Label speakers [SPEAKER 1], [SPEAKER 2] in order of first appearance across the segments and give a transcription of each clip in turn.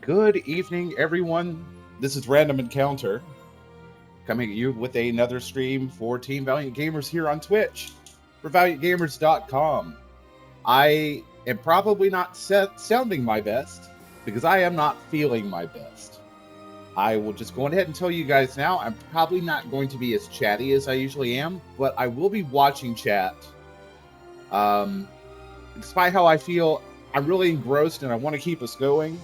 [SPEAKER 1] Good evening, everyone. This is Random Encounter coming at you with another stream for Team Valiant Gamers here on Twitch for ValiantGamers.com. I am probably not sounding my best because I am not feeling my best. I will just go ahead and tell you guys now, I'm probably not going to be as chatty as I usually am, but I will be watching chat. Despite how I feel, I'm really engrossed and I want to keep us going.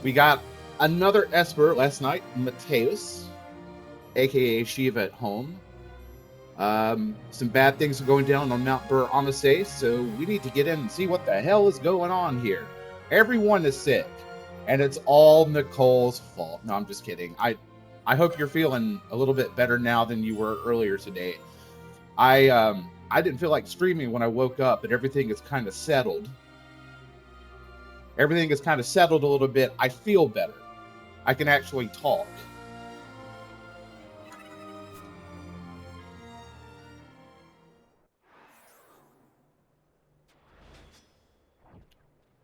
[SPEAKER 1] We got another Esper last night, Mateus, aka Shiva at home. Some bad things are going down on Mount Bur Amasace, so we need to get in and see what the hell is going on here. Everyone is sick, and it's all Nicole's fault. No, I'm just kidding. I hope you're feeling a little bit better now than you were earlier today. I didn't feel like streaming when I woke up, but everything is kind of settled. Everything is kind of settled a little bit. I feel better. I can actually talk.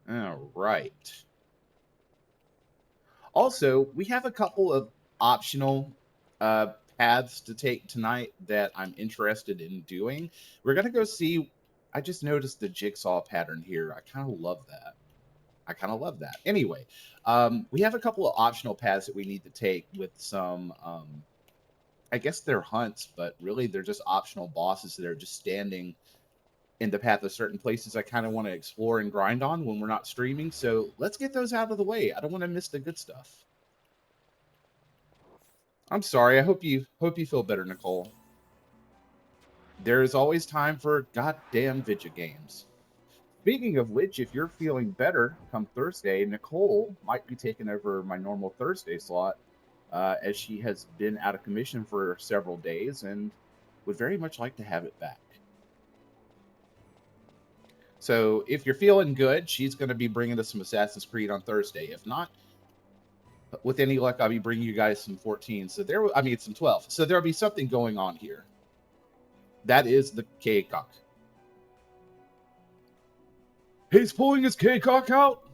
[SPEAKER 1] All right. Also, we have a couple of optional paths to take tonight that I'm interested in doing. We're going to go see... I just noticed the jigsaw pattern here. I kind of love that. Anyway, we have a couple of optional paths that we need to take with some... I guess they're hunts, but really they're just optional bosses that are just standing in the path of certain places I kind of want to explore and grind on when we're not streaming. So let's get those out of the way. I don't want to miss the good stuff. I'm sorry. I hope you feel better, Nicole. There is always time for goddamn video games. Speaking of which, if you're feeling better come Thursday, Nicole might be taking over my normal Thursday slot, as she has been out of commission for several days and would very much like to have it back. So if you're feeling good, she's going to be bringing us some Assassin's Creed on Thursday. If not, with any luck, I'll be bringing you guys some 14. So some 12. So there'll be something going on here. That is the K-Cock. He's pulling his K-Cock out.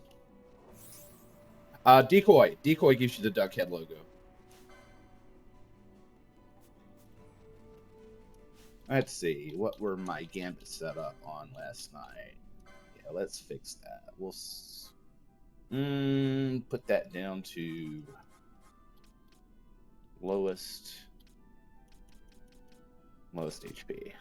[SPEAKER 1] Decoy. Decoy gives you the duck head logo. Let's see. What were my gambits set up on last night? Yeah, let's fix that. We'll put that down to lowest HP.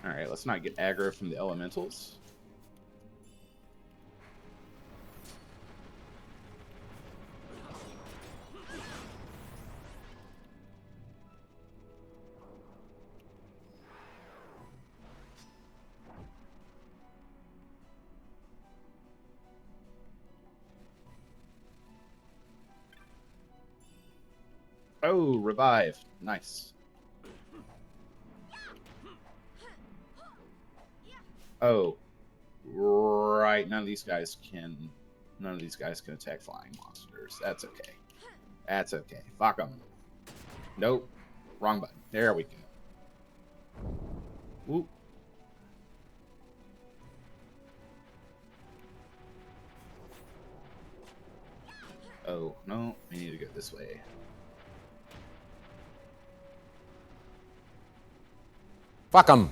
[SPEAKER 1] All right, let's not get aggro from the elementals. Oh, revive. Nice. Oh, right. None of these guys can attack flying monsters. That's okay. That's okay. Fuck them. Nope. Wrong button. There we go. Whoop. Oh, no. We need to go this way.
[SPEAKER 2] Fuck 'em.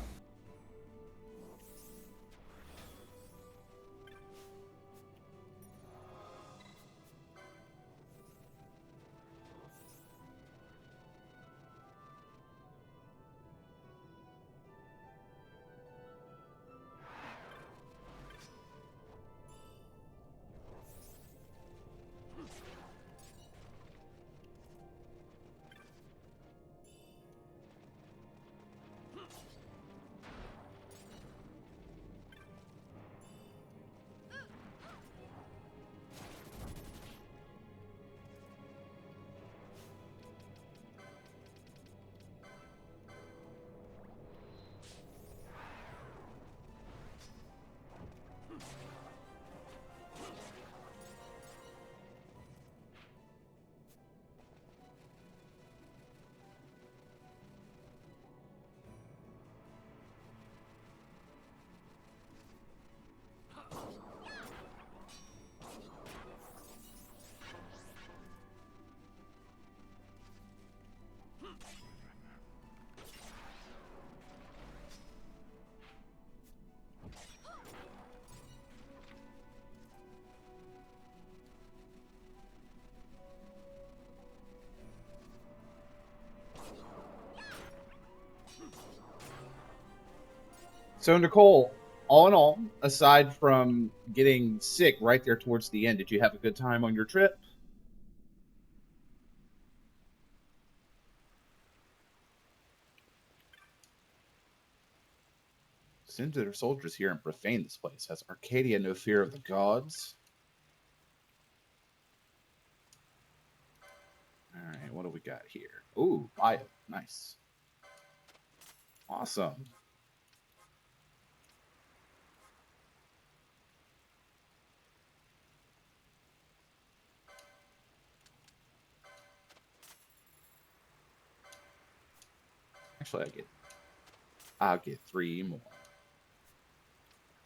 [SPEAKER 1] So, Nicole, all in all, aside from getting sick right there towards the end, did you have a good time on your trip? Send their soldiers here and profane this place. Has Arcadia no fear of the gods? All right, what do we got here? Ooh, bio. Nice. Awesome. Actually, I'll get 3 more.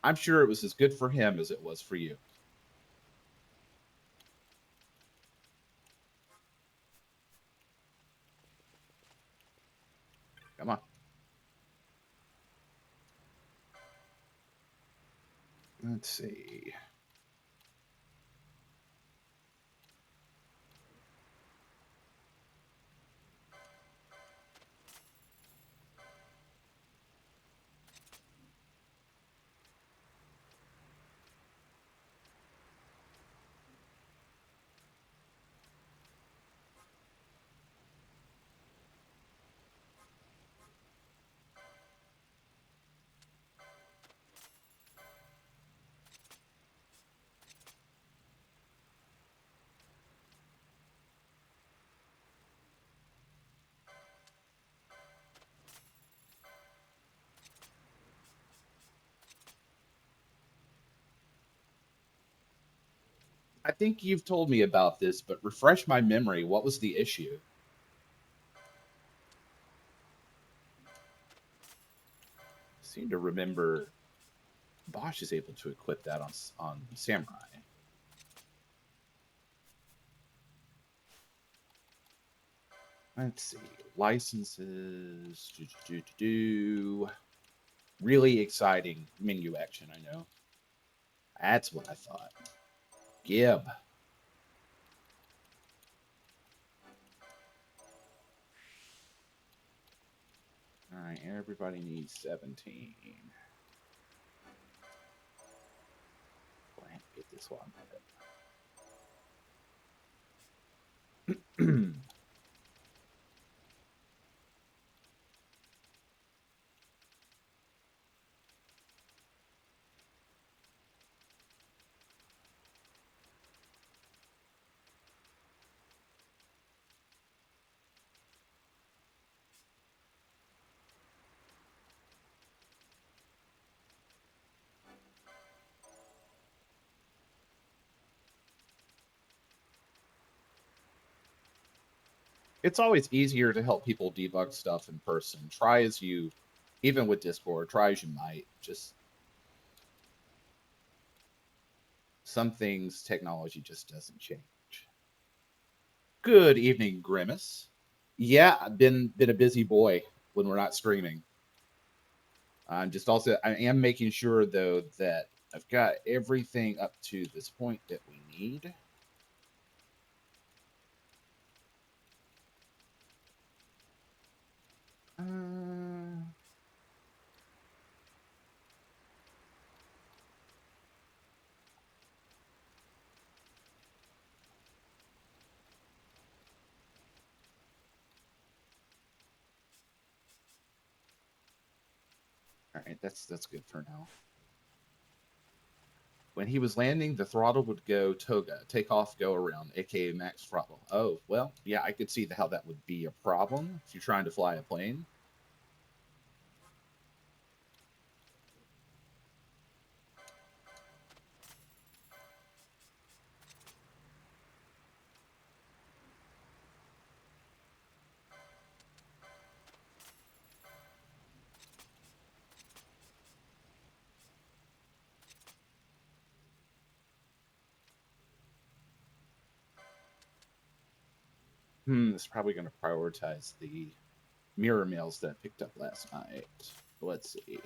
[SPEAKER 1] I'm sure it was as good for him as it was for you. Come on. Let's see. I think you've told me about this, but refresh my memory. What was the issue? I seem to remember Bosch is able to equip that on Samurai. Let's see. Licenses. Really exciting menu action, I know. That's what I thought. Gib. All right, everybody needs 17. Go ahead and get this one. It's always easier to help people debug stuff in person. Try as you, even with Discord, try as you might. Just some things, technology just doesn't change. Good evening, Grimace. Yeah, I've been a busy boy when we're not streaming. I'm just also I am making sure though that I've got everything up to this point that we need. All right, that's good for now. When he was landing, the throttle would go toga, take off, go around, aka max throttle. Oh, well, yeah, I could see how that would be a problem if you're trying to fly a plane. It's probably going to prioritize the mirror mails that I picked up last night. Let's see.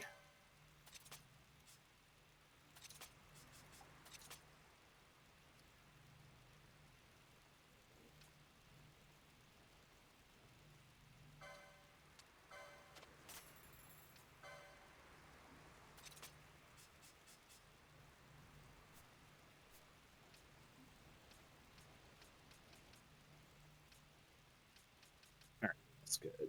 [SPEAKER 1] That's good.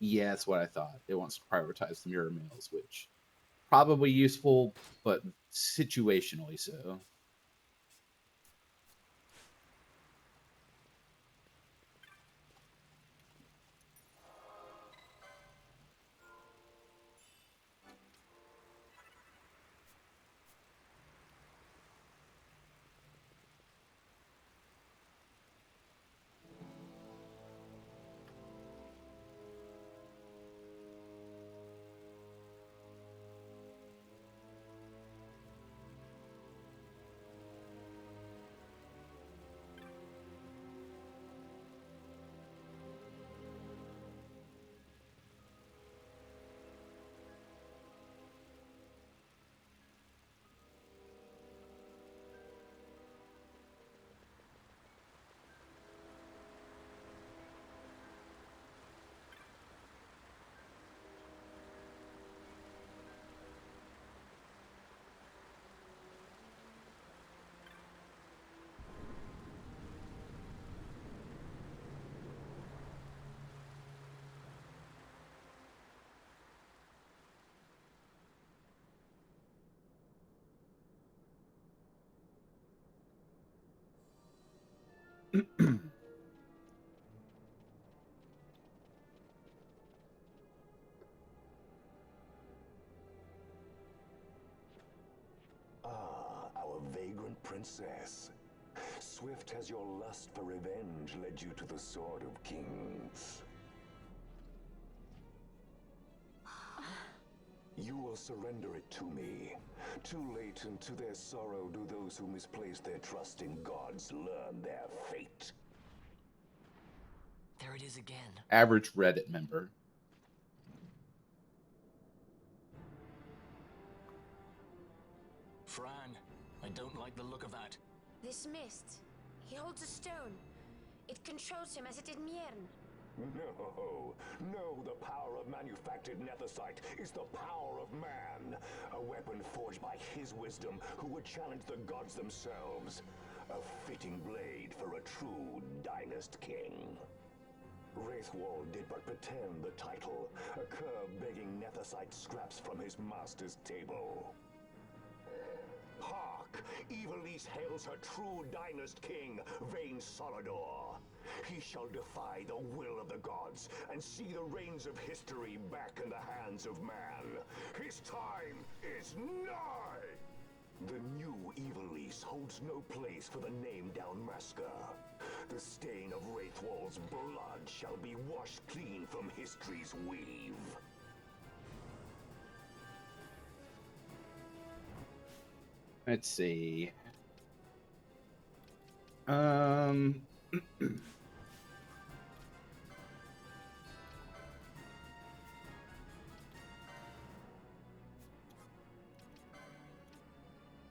[SPEAKER 1] Yeah, that's what I thought. It wants to prioritize the mirror mails, which probably useful, but situationally so.
[SPEAKER 3] Ah, our vagrant princess. Swift has your lust for revenge led you to the Sword of Kings. You will surrender it to me. Too late, and to their sorrow do those who misplace their trust in gods learn their fate.
[SPEAKER 4] There it is again.
[SPEAKER 1] Average Reddit member.
[SPEAKER 4] Fran, I don't like the look of that.
[SPEAKER 5] This mist. He holds a stone. It controls him as it did Miern.
[SPEAKER 3] No, the power of manufactured nethicite is the power of man. A weapon forged by his wisdom who would challenge the gods themselves. A fitting blade for a true dynast king. Wraithwall did but pretend the title, a cur begging nethicite scraps from his master's table. Hark! Evilise hails her true dynast king, Vain Solidor. He shall defy the will of the gods and see the reins of history back in the hands of man. His time is nigh! The new Evilise holds no place for the name Downmasker. The stain of Wraithwall's blood shall be washed clean from history's weave.
[SPEAKER 1] Let's see.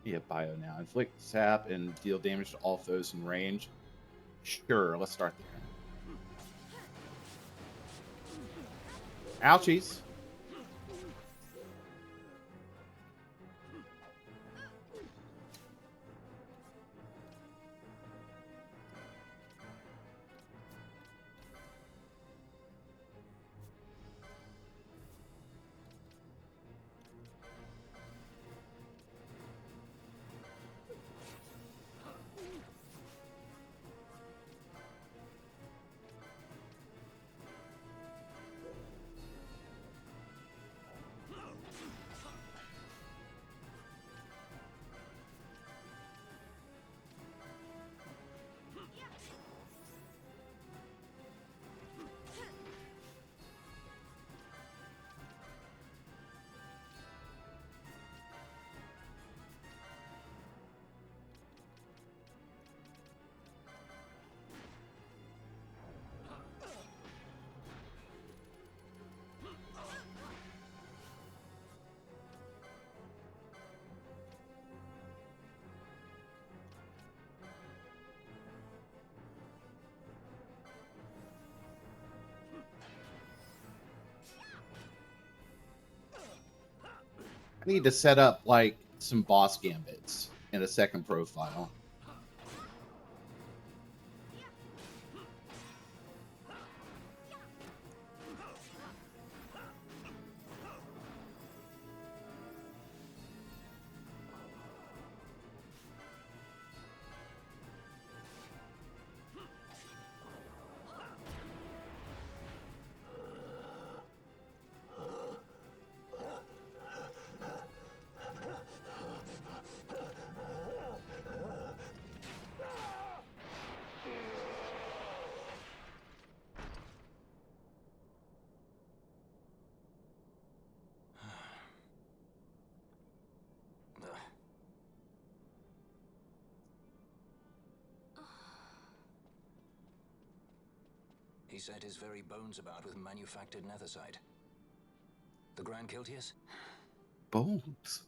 [SPEAKER 1] Yeah, bio now. Inflict sap and deal damage to all foes in range. Sure, let's start there. Ouchies. I need to set up like some boss gambits in a second profile.
[SPEAKER 4] He set his very bones about with manufactured nethersite. The Grand Kiltius?
[SPEAKER 1] Bones.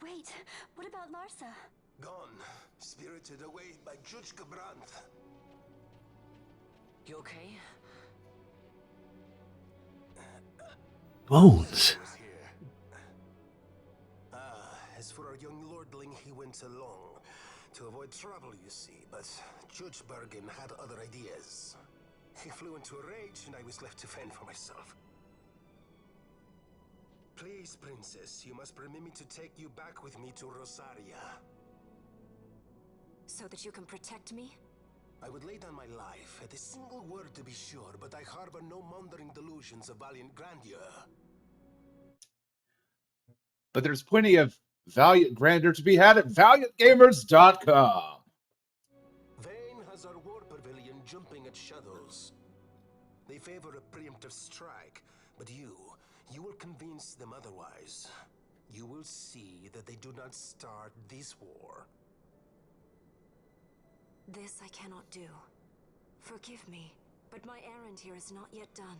[SPEAKER 6] Wait, what about Larsa?
[SPEAKER 3] Gone, spirited away by Judge Brandt.
[SPEAKER 4] You okay?
[SPEAKER 7] Bones.
[SPEAKER 3] Was here. As for our young lordling, he went along to avoid trouble, you see, but Judge Bergen had other ideas. He flew into a rage, and I was left to fend for myself. Please, Princess, you must permit me to take you back with me to Rosaria.
[SPEAKER 6] So that you can protect me?
[SPEAKER 3] I would lay down my life, at a single word to be sure, but I harbor no maundering delusions of valiant grandeur.
[SPEAKER 1] But there's plenty of Valiant grandeur to be had at ValiantGamers.com.
[SPEAKER 3] Vane has our war pavilion jumping at shadows. They favor a preemptive strike, but you will convince them otherwise. You will see that they do not start this war.
[SPEAKER 6] This I cannot do. Forgive me, but my errand here is not yet done.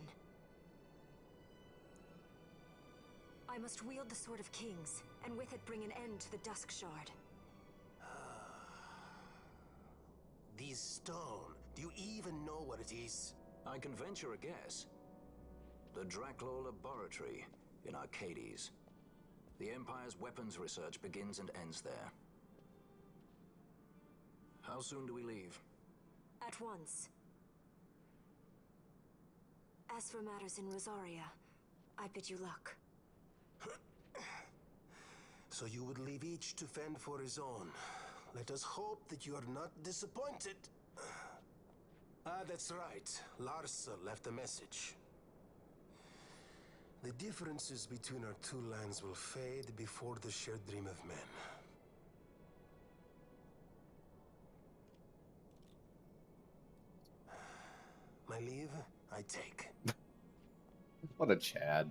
[SPEAKER 6] I must wield the Sword of Kings, and with it bring an end to the Dusk Shard.
[SPEAKER 3] This stone, do you even know what it is?
[SPEAKER 4] I can venture a guess. The Draclaw Laboratory in Arcades. The Empire's weapons research begins and ends there. How soon do we leave?
[SPEAKER 6] At once. As for matters in Rosaria, I bid you luck.
[SPEAKER 3] So you would leave each to fend for his own. Let us hope that you are not disappointed. Ah, that's right. Larsa left a message. The differences between our two lands will fade before the shared dream of men. My leave, I take.
[SPEAKER 1] What a Chad.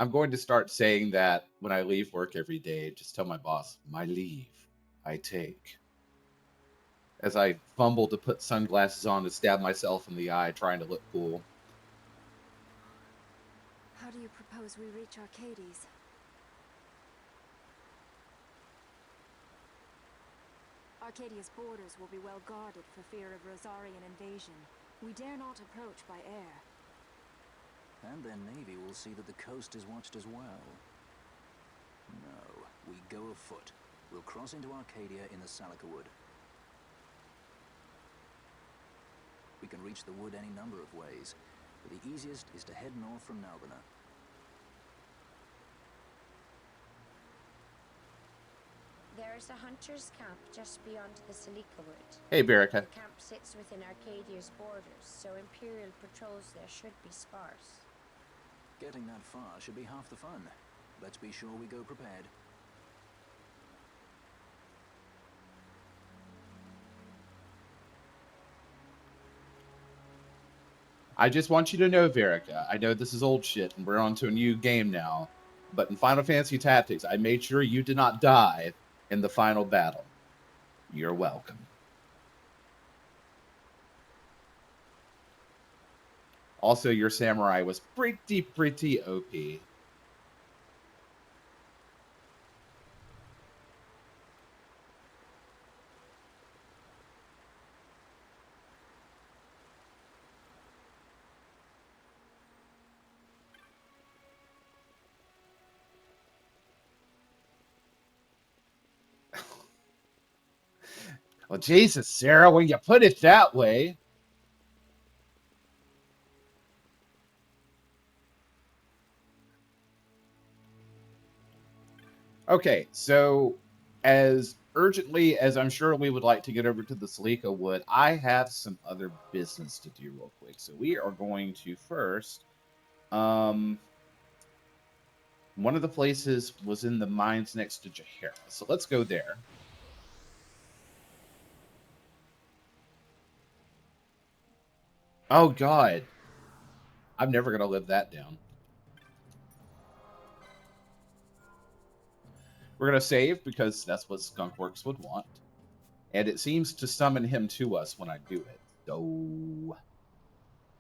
[SPEAKER 1] I'm going to start saying that when I leave work every day. Just tell my boss, my leave, I take. As I fumble to put sunglasses on to stab myself in the eye, trying to look cool.
[SPEAKER 6] How do you propose we reach Arcades? Arcadia's borders will be well guarded for fear of Rosarian invasion. We dare not approach by air.
[SPEAKER 4] And their navy will see that the coast is watched as well. No, we go afoot. We'll cross into Arcadia in the Salika Wood. We can reach the wood any number of ways, but the easiest is to head north from Nalbina.
[SPEAKER 5] There is a hunter's camp just beyond the Salika Wood.
[SPEAKER 1] Hey, Berica.
[SPEAKER 5] The camp sits within Arcadia's borders, so Imperial patrols there should be sparse.
[SPEAKER 4] Getting that far should be half the fun. Let's be sure we go prepared.
[SPEAKER 1] I just want you to know, Verica, I know this is old shit and we're on to a new game now, but in Final Fantasy Tactics, I made sure you did not die in the final battle. You're welcome. Also, your samurai was pretty OP. Well, Jesus, Sarah, when you put it that way. Okay, so as urgently as I'm sure we would like to get over to the Salika Wood, I have some other business to do real quick. So we are going to first, one of the places was in the mines next to Jahara. So let's go there. Oh, God. I'm never going to live that down. We're going to save because that's what Skunkworks would want. And it seems to summon him to us when I do it. So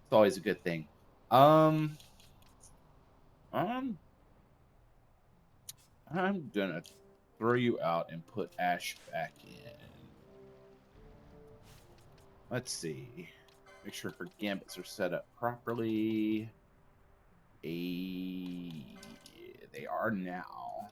[SPEAKER 1] it's always a good thing. I'm gonna throw you out and put Ash back in. Let's see. Make sure her gambits are set up properly. They are now.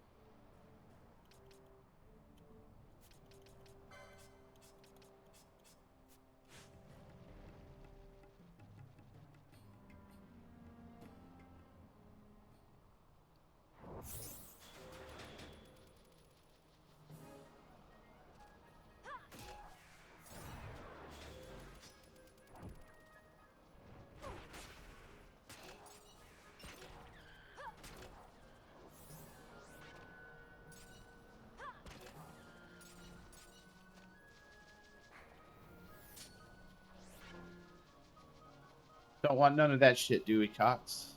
[SPEAKER 1] Don't want none of that shit, do we, Cox?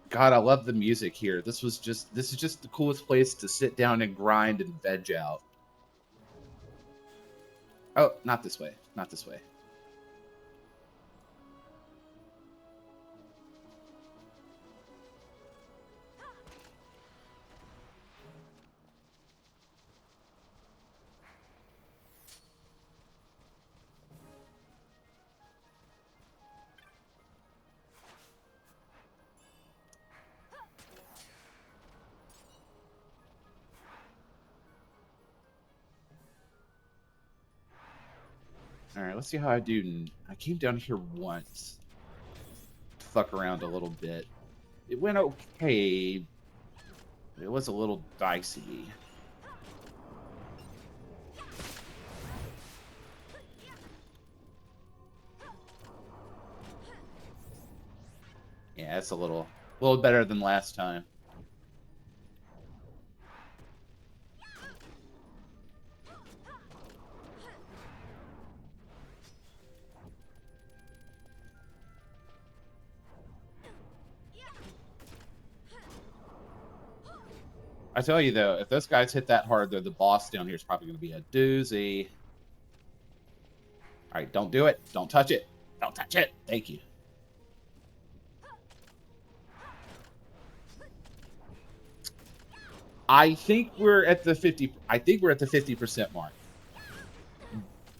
[SPEAKER 1] God, I love the music here. This is just the coolest place to sit down and grind and veg out. Oh, not this way. Not this way. All right, let's see how I do. I came down here once. Fuck around a little bit. It went okay. It was a little dicey. Yeah, it's a little better than last time. I tell you though, if those guys hit that hard, though, the boss down here is probably going to be a doozy. All right, don't do it. Don't touch it. Don't touch it. Thank you. I think we're at the 50. I think we're at the 50% mark.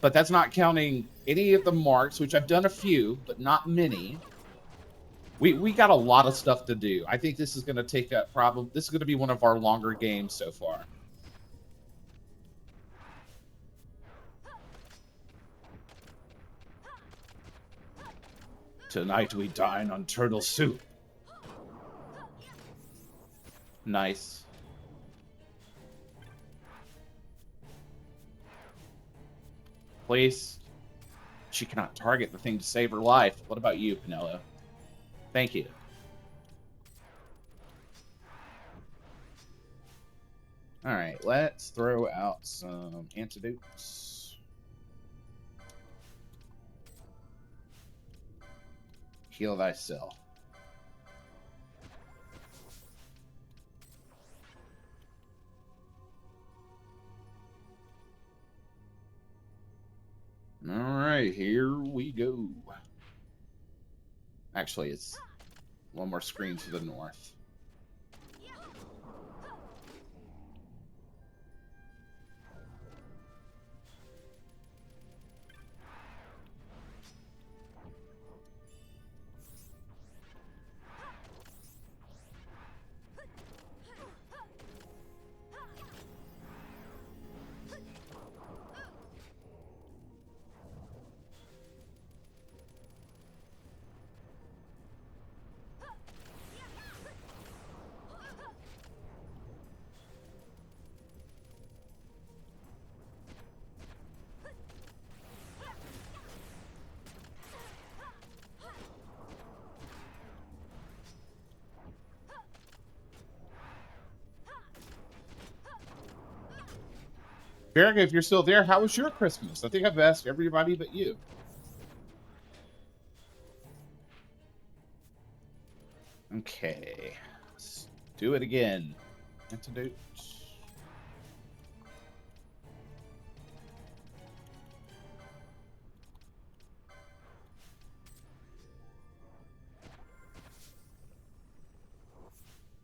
[SPEAKER 1] But that's not counting any of the marks, which I've done a few, but not many. We got a lot of stuff to do. I think this is going to take up this is going to be one of our longer games so far. Tonight we dine on turtle soup. Nice. Please. She cannot target the thing to save her life. What about you, Pinello? Thank you. All right, let's throw out some antidotes. Heal thyself. All right, here we go. Actually, it's one more screen to the north. Berg, if you're still there, how was your Christmas? I think I've asked everybody but you. Okay. Let's do it again. Antidote.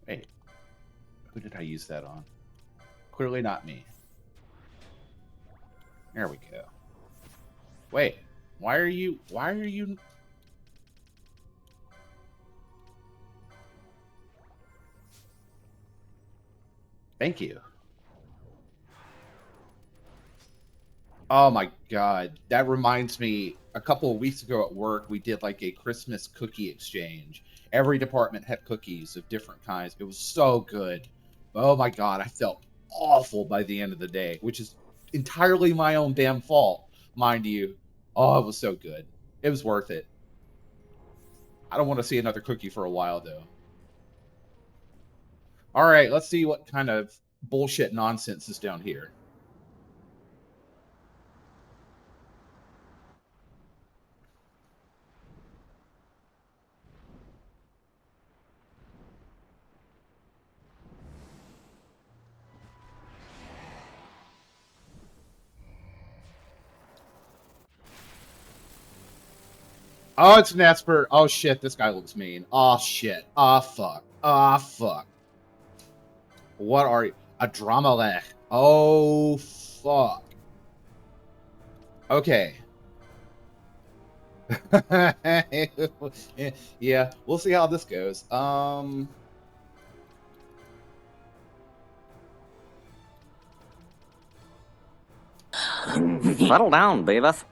[SPEAKER 1] Wait. Who did I use that on? Clearly not me. There we go. Wait. Why are you... Thank you. Oh my god. That reminds me, a couple of weeks ago at work, we did like a Christmas cookie exchange. Every department had cookies of different kinds. It was so good. Oh my god, I felt awful by the end of the day, which is entirely my own damn fault, mind you. Oh, it was so good. It was worth it. I don't want to see another cookie for a while, though. All right, let's see what kind of bullshit nonsense is down here. Oh, it's an Esper. Oh, shit. This guy looks mean. Oh, shit. Oh, fuck. Oh, fuck. What are you? A Dramalech. Oh, fuck. Okay. Yeah, we'll see how this goes.
[SPEAKER 7] Settle down, Beavis.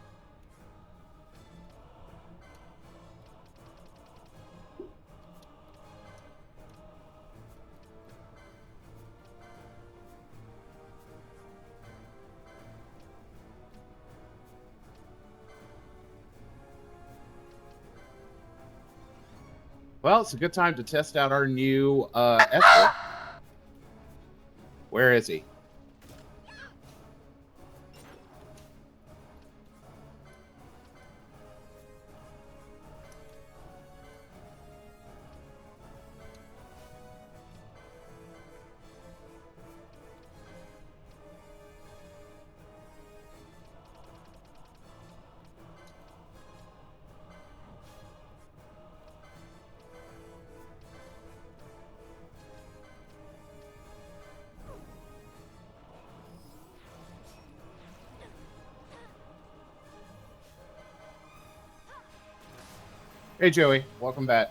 [SPEAKER 1] Well, it's a good time to test out our new Esper. Where is he? Hey, Joey. Welcome back.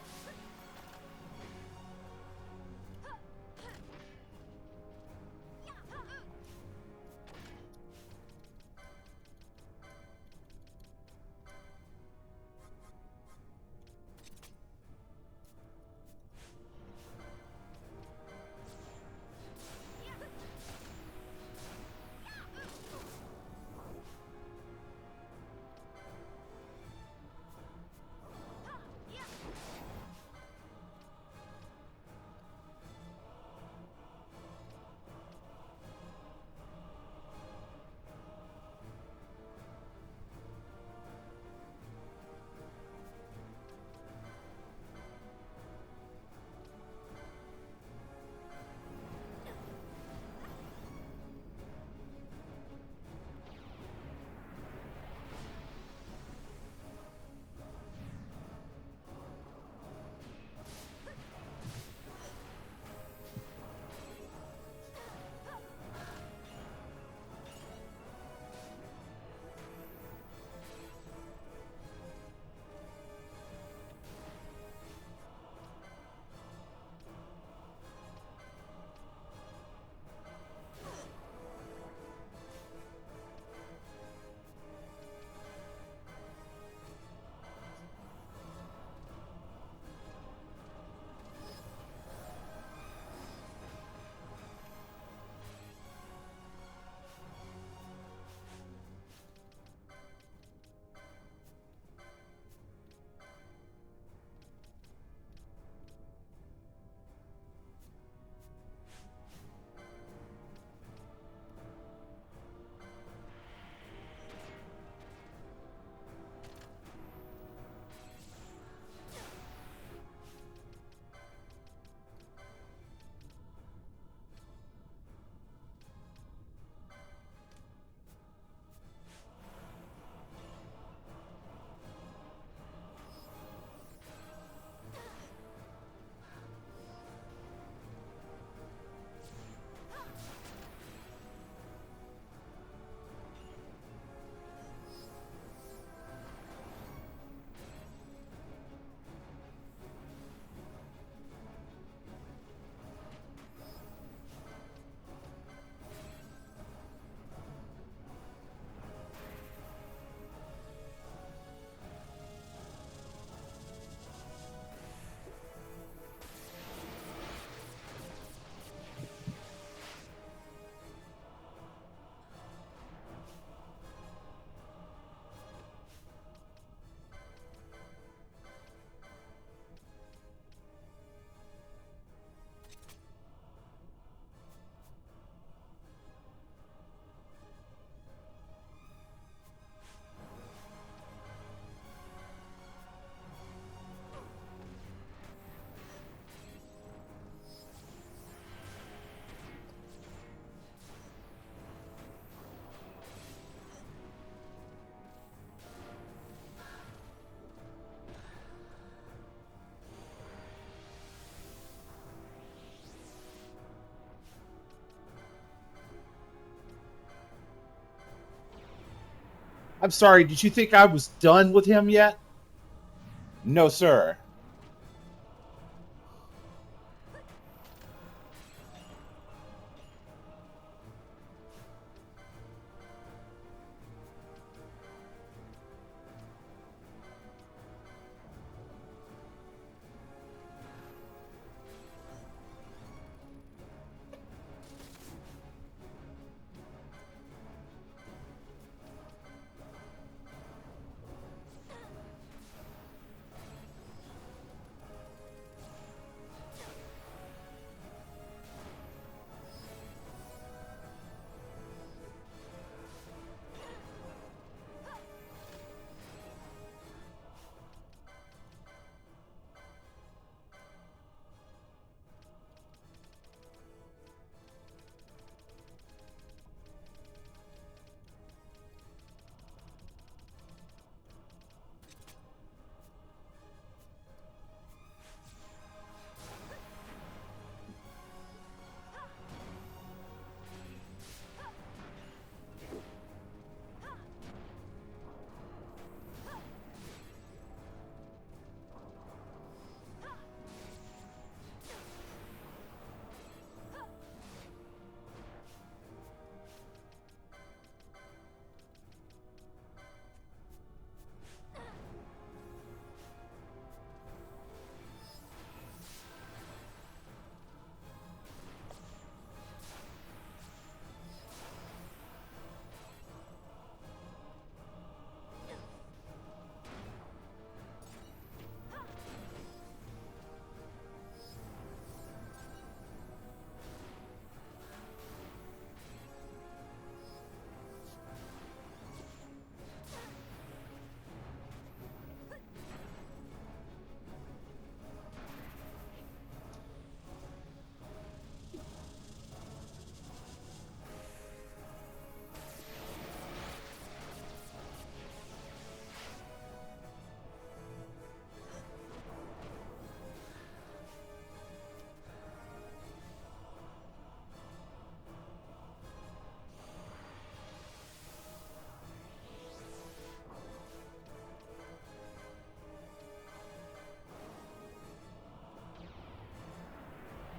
[SPEAKER 1] I'm sorry, did you think I was done with him yet? No, sir.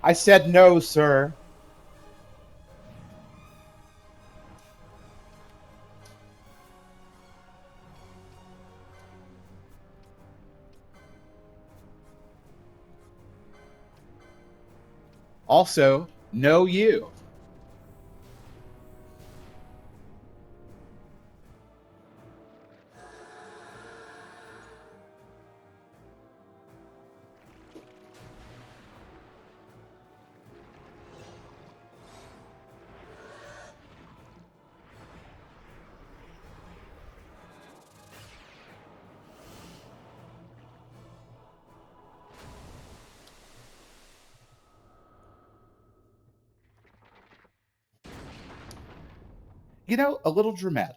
[SPEAKER 1] I said no, sir. Also, no you. You know, a little dramatic.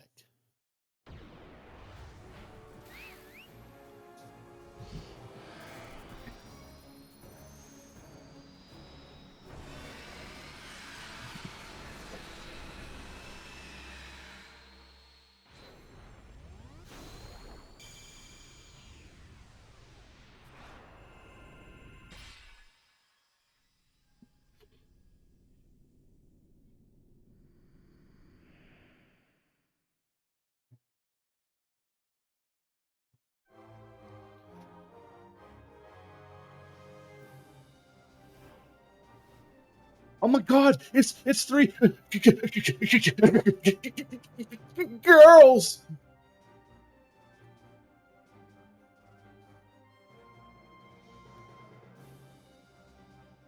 [SPEAKER 1] Oh my God! It's three girls.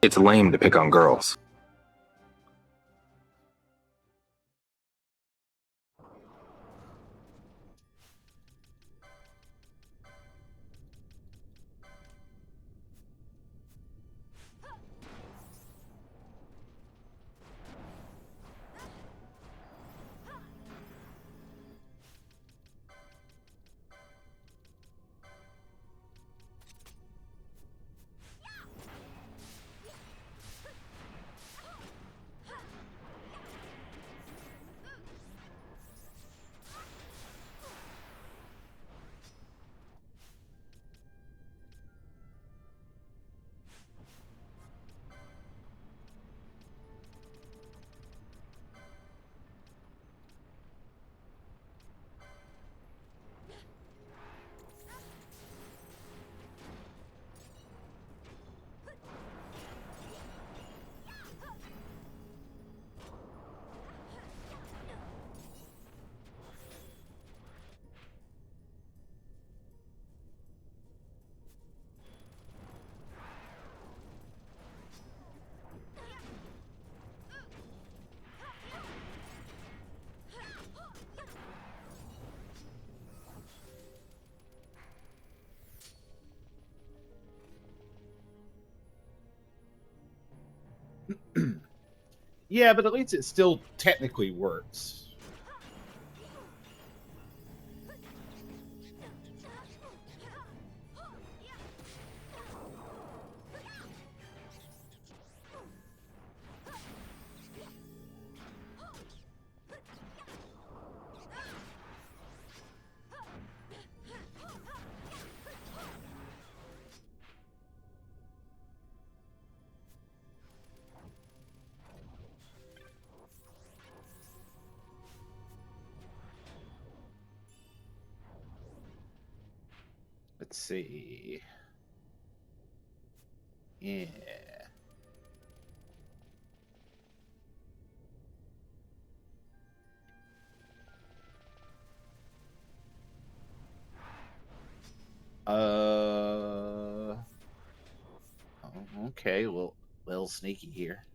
[SPEAKER 7] It's lame to pick on girls.
[SPEAKER 1] Yeah, but at least it still technically works. Let's see. Yeah. Oh, okay. Well, little sneaky here.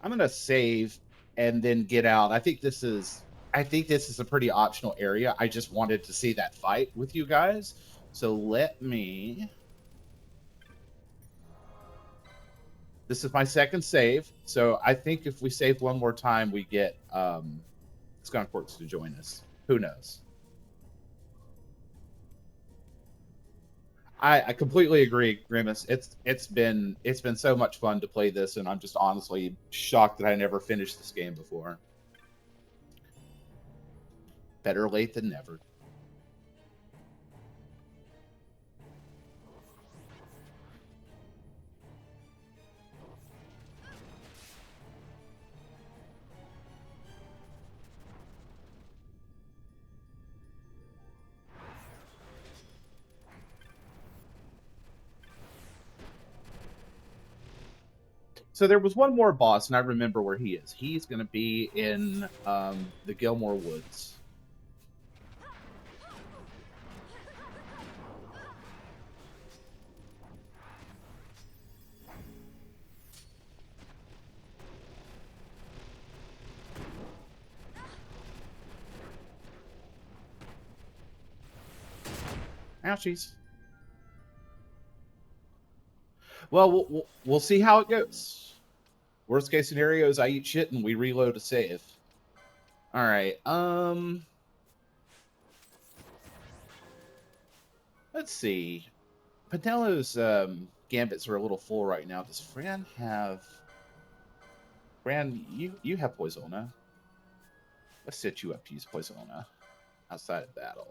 [SPEAKER 1] I'm gonna save and then get out. I think this is a pretty optional area. I just wanted to see that fight with you guys. So let me. This is my second save. So I think if we save one more time, we get Skunkworks to join us. Who knows? I completely agree, Grimace. It's been so much fun to play this, and I'm just honestly shocked that I never finished this game before. Better late than never. So there was one more boss, and I remember where he is. He's going to be in the Gilmore Woods. Ouchies. Well, we'll see how it goes. Worst case scenario is I eat shit and we reload a save. All right. Let's see. Panelo's gambits are a little full right now. Does Fran have? Fran, you have Poisona. Let's set you up to use Poisona outside of battle.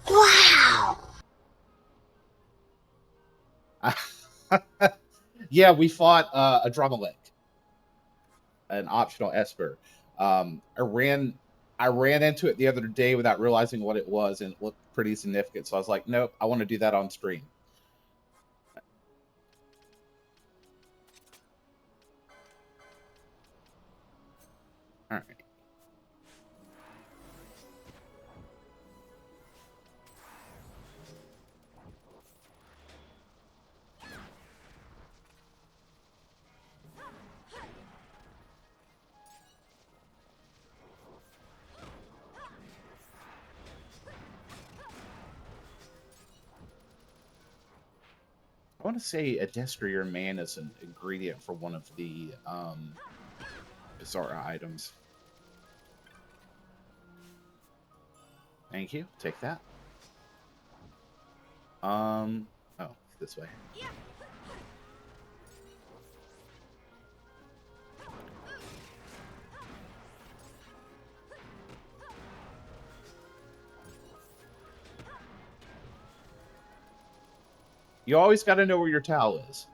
[SPEAKER 5] Wow!
[SPEAKER 1] Yeah, we fought a Drumalek, an optional Esper. I ran into it the other day without realizing what it was, and it looked pretty significant. So I was like, nope, I want to do that on stream. All right. I want to say a Destrier Man is an ingredient for one of the bizarre items. Thank you. Take that. Oh, this way. You always got to know where your towel is.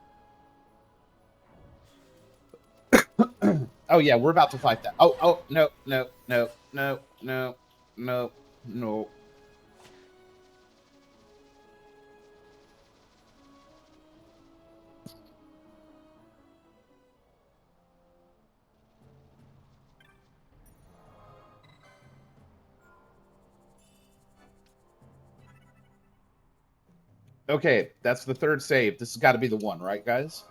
[SPEAKER 1] Oh yeah, we're about to fight that. Oh no. Okay, that's the third save. This has got to be the one, right, guys?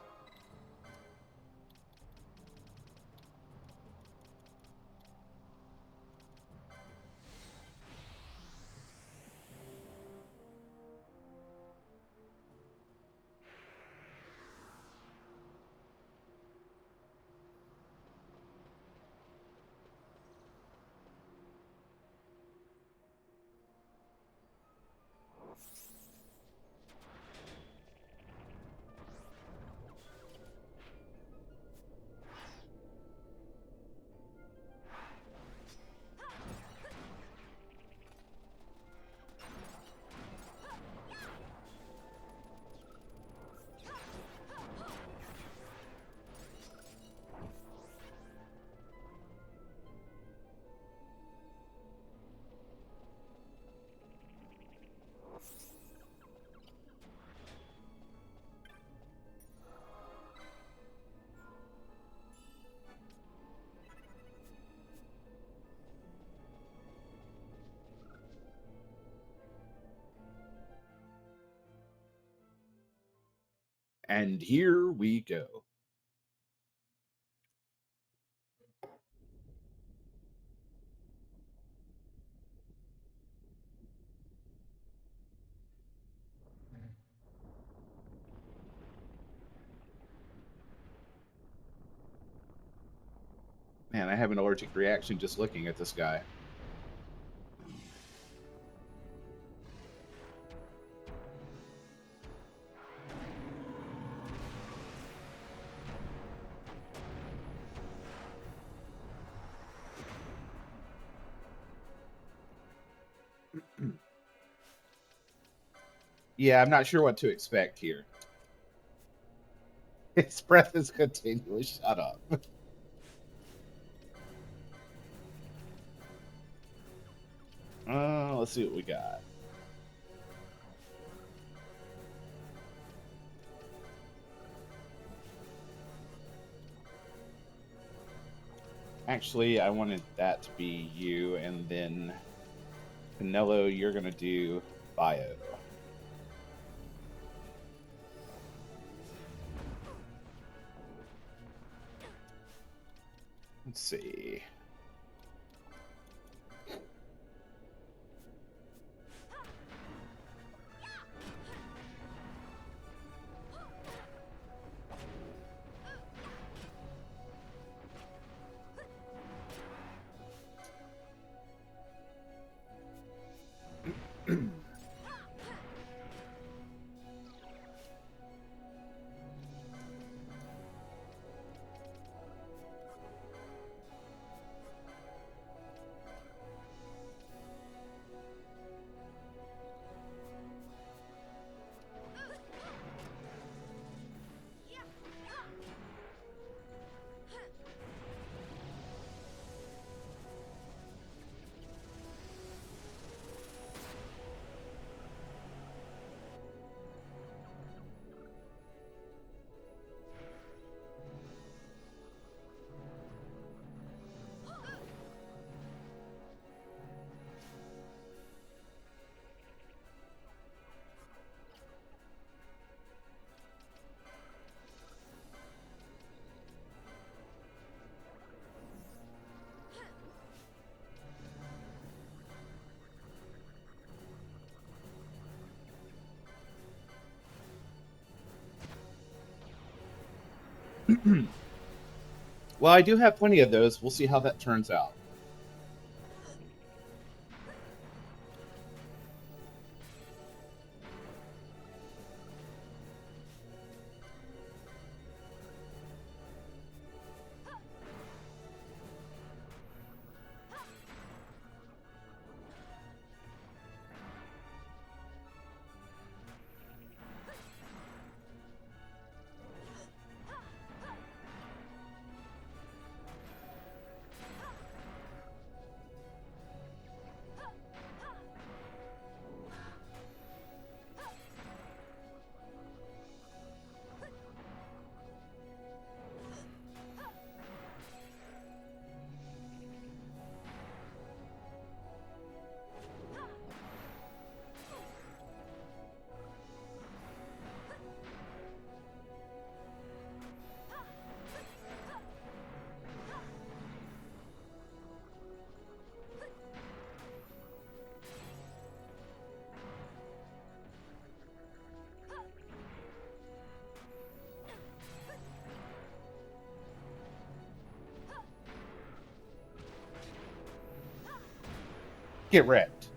[SPEAKER 1] And here we go. Man, I have an allergic reaction just looking at this guy. Yeah, I'm not sure what to expect here. His breath is continuous. Shut up. Let's see what we got. Actually, I wanted that to be you, and then Canelo, you're gonna do bio. Let's see. Well, I do have plenty of those. We'll see how that turns out. Get wrecked.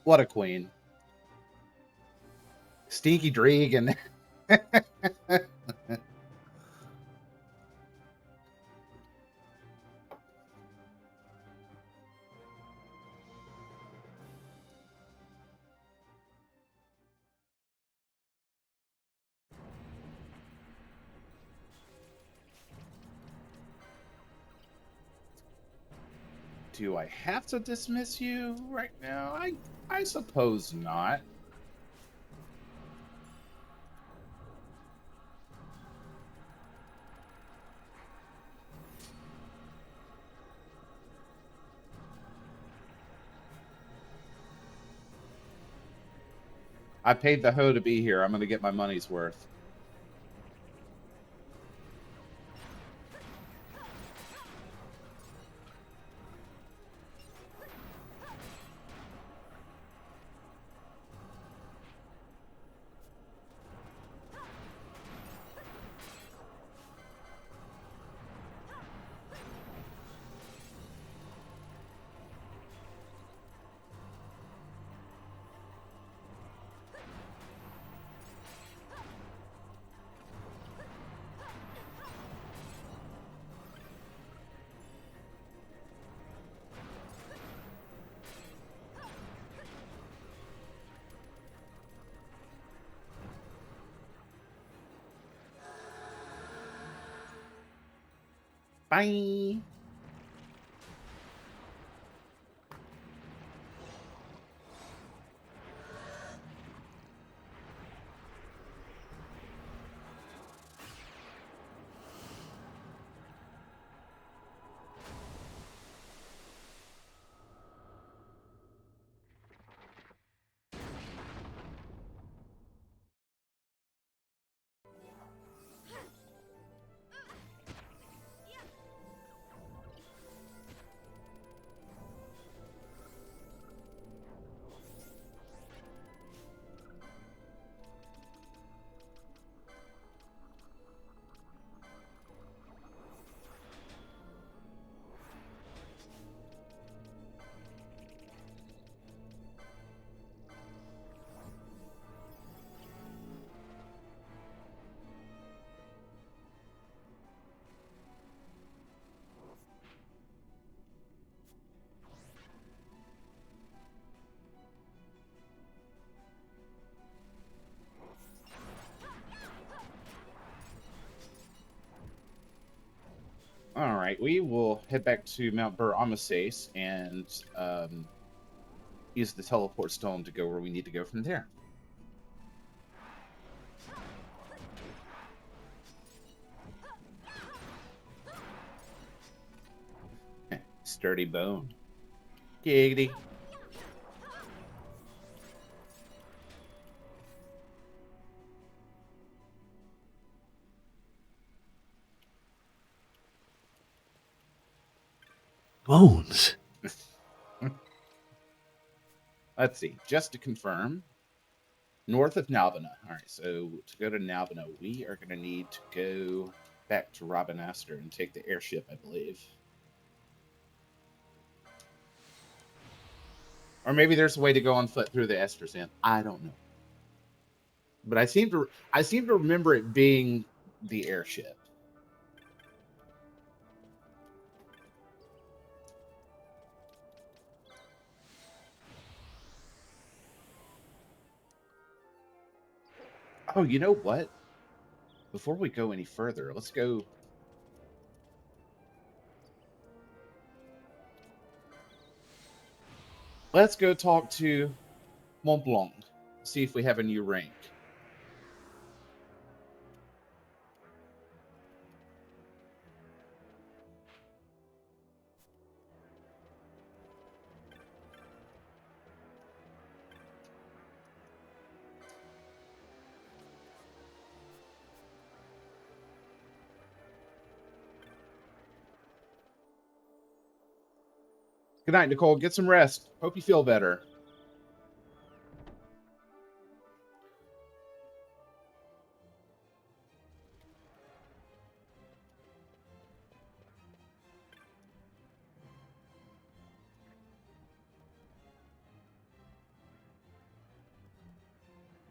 [SPEAKER 1] What a queen. Stinky Dragon. Do I have to dismiss you right now? I suppose not. I paid the hoe to be here. I'm going to get my money's worth. Bye. All right, we will head back to Mount Bur Amasis and use the teleport stone to go where we need to go from there. Sturdy bone. Giggity.
[SPEAKER 8] Bones.
[SPEAKER 1] Let's see. Just to confirm, north of Nalbina. All right, so to go to Nalbina, we are going to need to go back to Robinaster and take the airship, I believe. Or maybe there's a way to go on foot through the Estersand. I don't know. But I seem to remember it being the airship. Oh, you know what? Before we go any further, let's go. Let's go talk to Mont Blanc. See if we have a new rank. Good night, Nicole. Get some rest. Hope you feel better.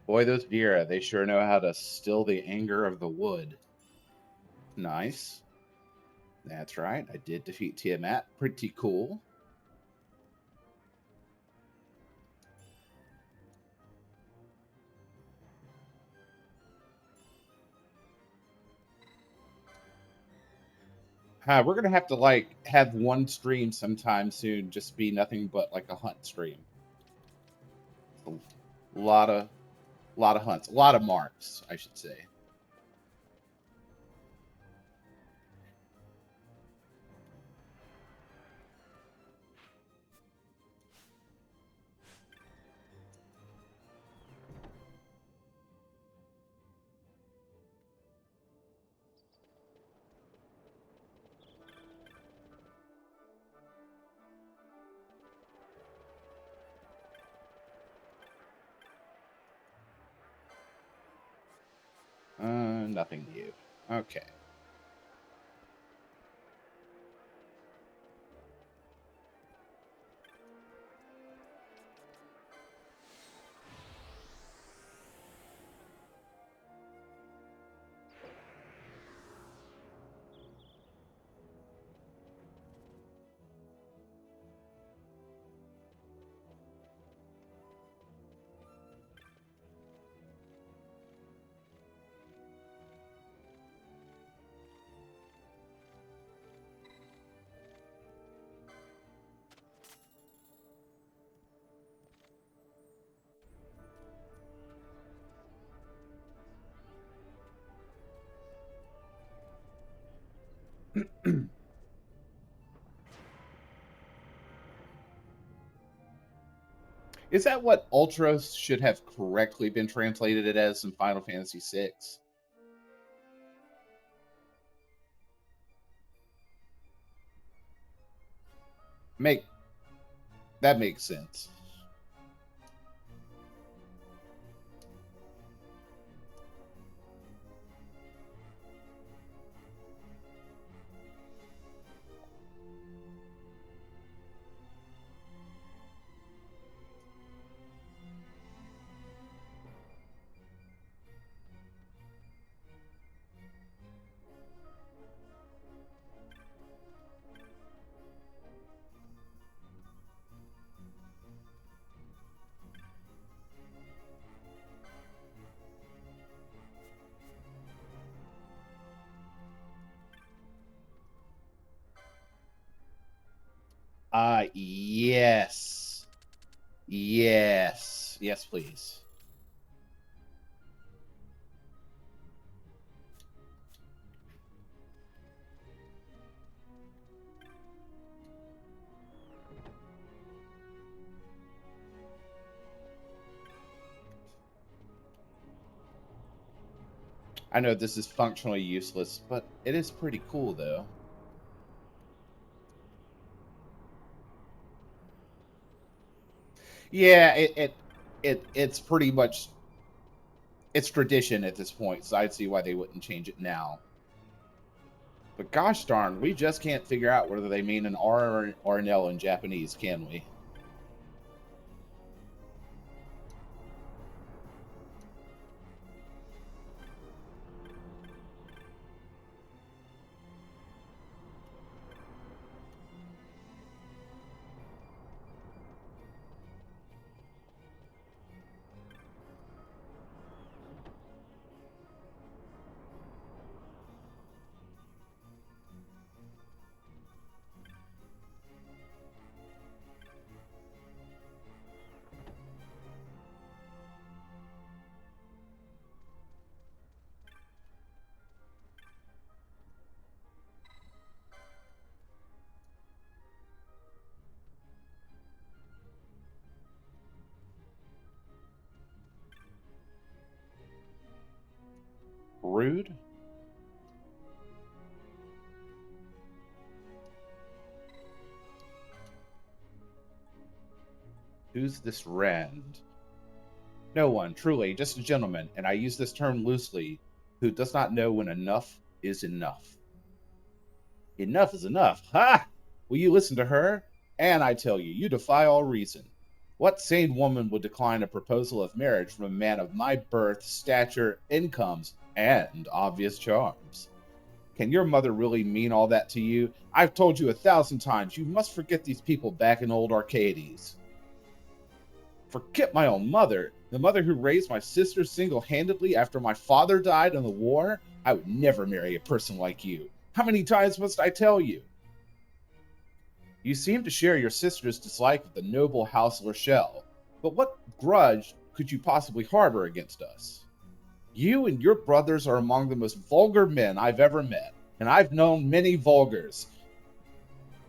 [SPEAKER 1] Boy, those Vera, they sure know how to still the anger of the wood. Nice. That's right. I did defeat Tiamat. Pretty cool. We're gonna have to like have one stream sometime soon, just be nothing but like a hunt stream. A lot of hunts, a lot of marks, I should say. Nothing new. Okay. Is that what Ultra should have correctly been translated it as in Final Fantasy VI? That makes sense. Yes. Yes. Yes, please. I know this is functionally useless, but it is pretty cool, though. Yeah, it's pretty much it's tradition at this point, so I'd see why they wouldn't change it now. But gosh darn, we just can't figure out whether they mean an R or an L in Japanese, can we? Rude? Who's this Rand? No one, truly, just a gentleman, and I use this term loosely, who does not know when enough is enough. Enough is enough. Ha! Will you listen to her? And I tell you, you defy all reason. What sane woman would decline a proposal of marriage from a man of my birth, stature, incomes, and obvious charms? Can your mother really mean all that to you? I've told you 1,000 times, you must forget these people back in old Arcades. Forget my own mother, the mother who raised my sister single-handedly after my father died in the war? I would never marry a person like you. How many times must I tell you? You seem to share your sister's dislike of the noble House Lachelle, but what grudge could you possibly harbor against us? You and your brothers are among the most vulgar men I've ever met, and I've known many vulgars.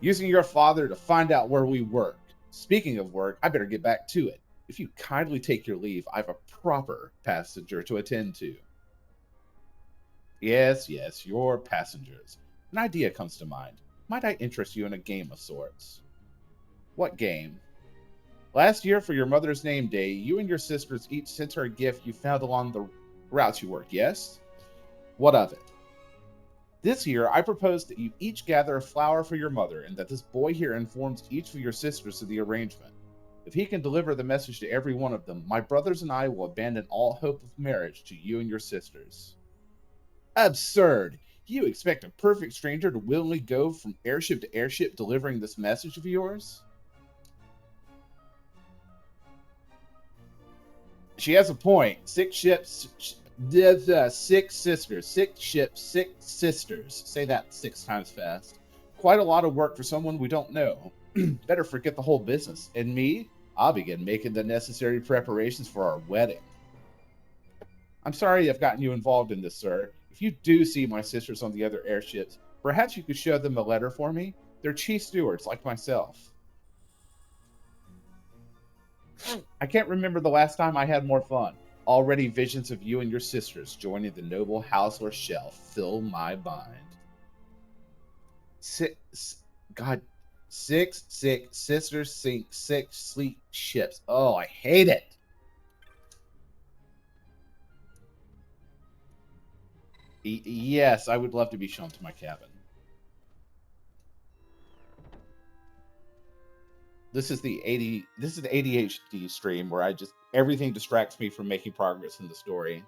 [SPEAKER 1] Using your father to find out where we work. Speaking of work, I better get back to it. If you kindly take your leave, I have a proper passenger to attend to. Yes, your passengers. An idea comes to mind. Might I interest you in a game of sorts? What game? Last year, for your mother's name day, you and your sisters each sent her a gift you found along the routes you work, yes? What of it? This year, I propose that you each gather a flower for your mother, and that this boy here informs each of your sisters of the arrangement. If he can deliver the message to every one of them, my brothers and I will abandon all hope of marriage to you and your sisters. Absurd! You expect a perfect stranger to willingly go from airship to airship delivering this message of yours? She has a point. 6 ships, 6 sisters. 6 ships, 6 sisters. Say that 6 times fast. Quite a lot of work for someone we don't know. Better forget the whole business. And me? I'll begin making the necessary preparations for our wedding. I'm sorry I've gotten you involved in this, sir. If you do see my sisters on the other airships, perhaps you could show them a letter for me? They're chief stewards, like myself. I can't remember the last time I had more fun. Already visions of you and your sisters joining the noble House Lachelle fill my mind. 6 sisters sink 6 sleek ships. Oh, I hate it. Yes, I would love to be shown to my cabin. This is the ADHD stream where everything distracts me from making progress in the story.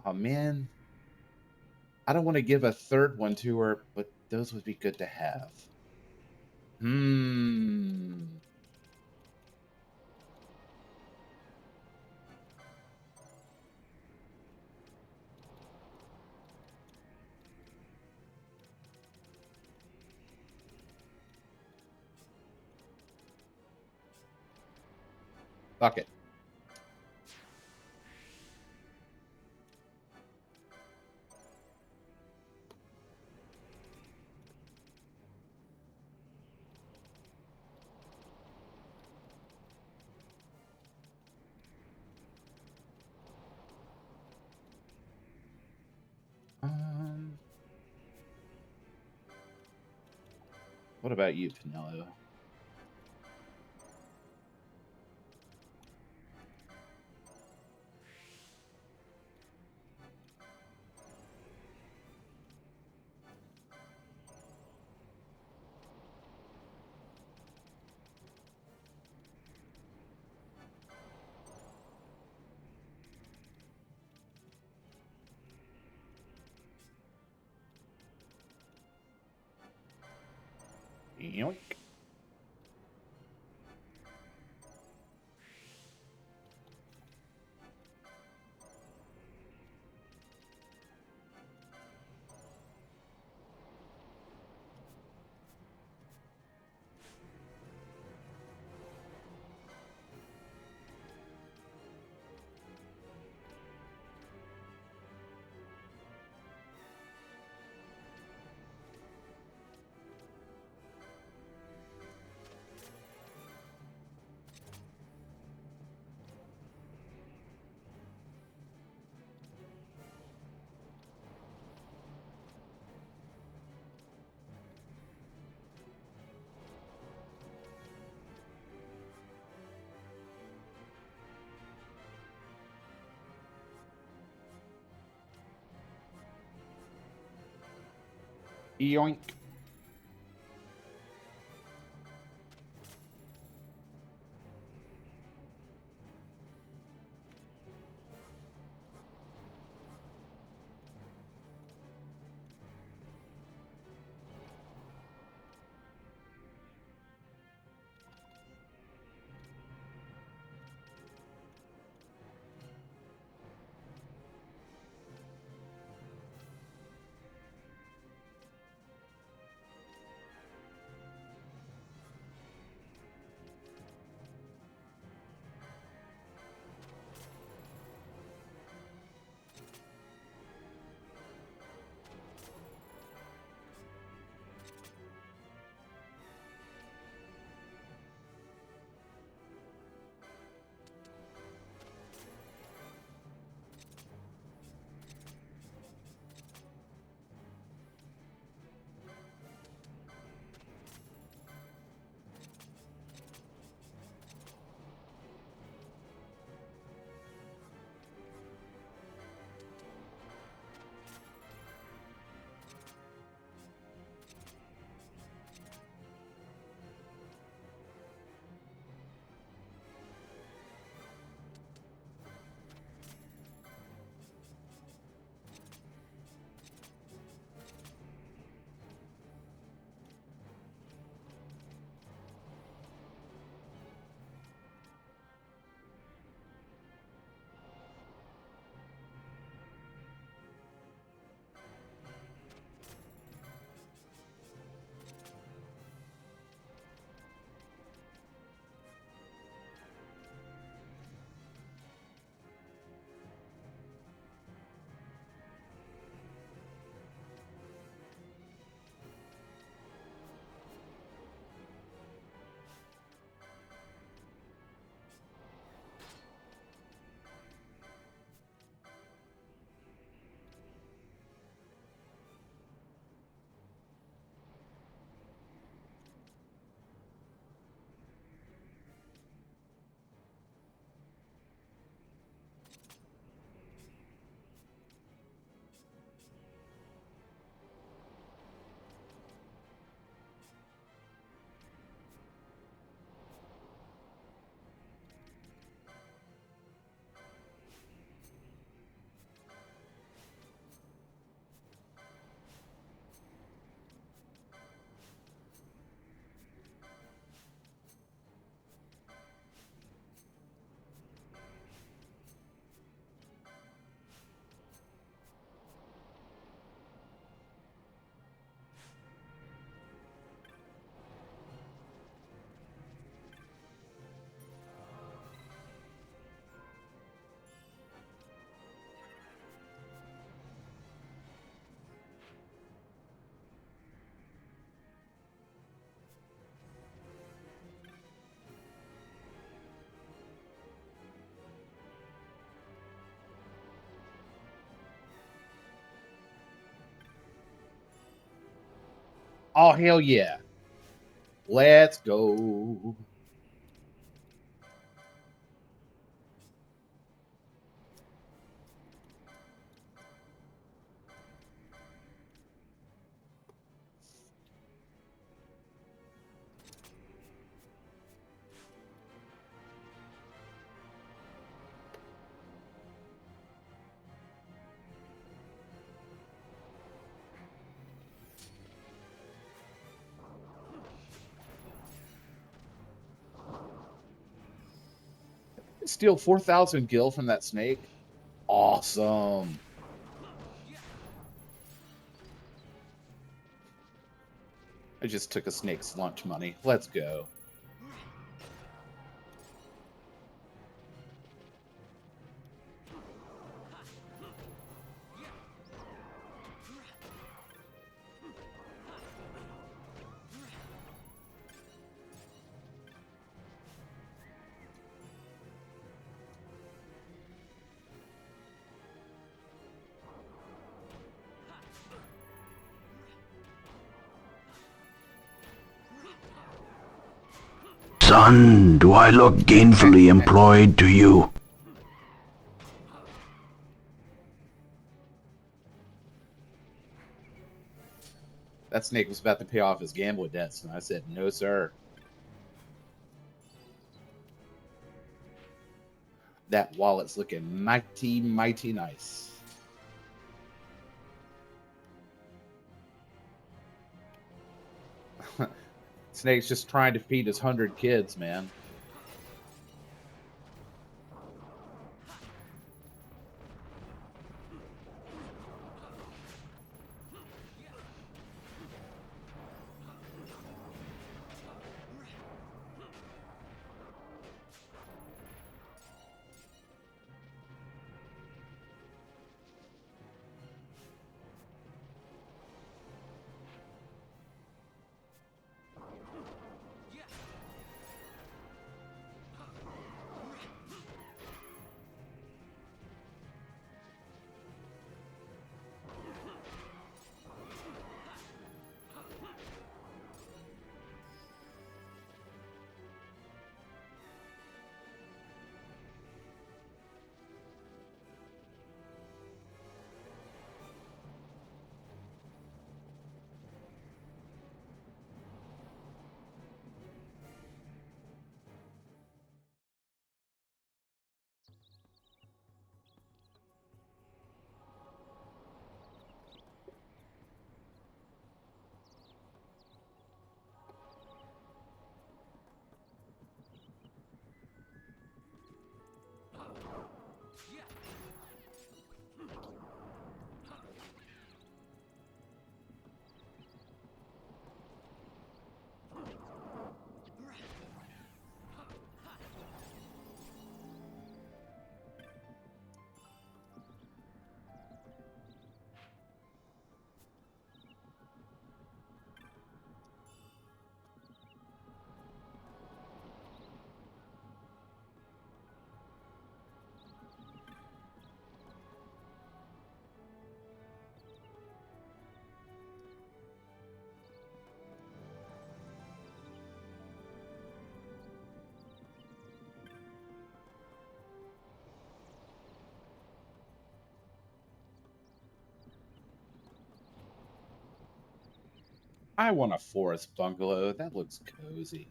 [SPEAKER 1] Oh man, I don't want to give a third one to her, but those would be good to have. Hmm. Fuck it. Um, what about you, Pinello? Yoink. Yoink. Oh, hell yeah. Let's go. Steal 4,000 gil from that snake. Awesome. I just took a snake's lunch money. Let's go.
[SPEAKER 8] Son, do I look gainfully employed to you?
[SPEAKER 1] That snake was about to pay off his gambling debts, and I said, no, sir. That wallet's looking mighty, mighty nice. Snake's just trying to feed his 100 kids, man. I want a forest bungalow. That looks cozy.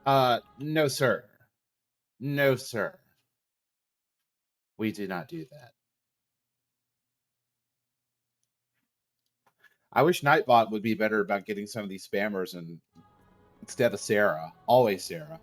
[SPEAKER 1] No, sir. No, sir. We do not do that. I wish Nightbot would be better about getting some of these spammers and instead of Sarah. Always Sarah.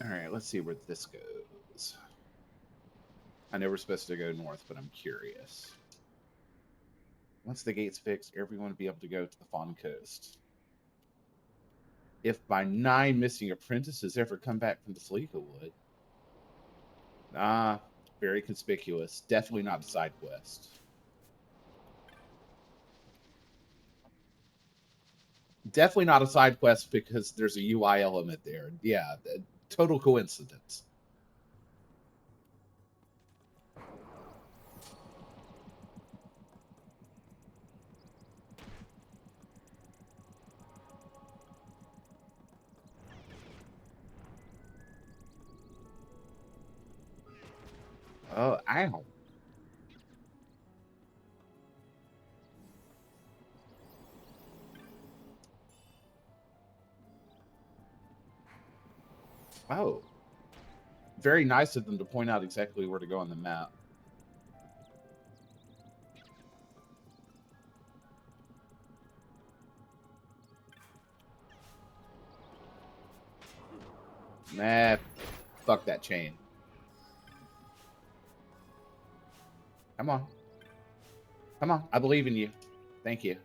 [SPEAKER 1] All right, let's see where this goes. I know we're supposed to go north, but I'm curious. Once the gate's fixed, everyone will be able to go to the Fawn Coast. If by 9 missing apprentices ever come back from the Sleekawood. Ah, very conspicuous. Definitely not a side quest. Definitely not a side quest because there's a UI element there. Yeah, total coincidence. Oh, ow. Oh. Very nice of them to point out exactly where to go on the map. Nah, fuck that chain. Come on. Come on, I believe in you. Thank you.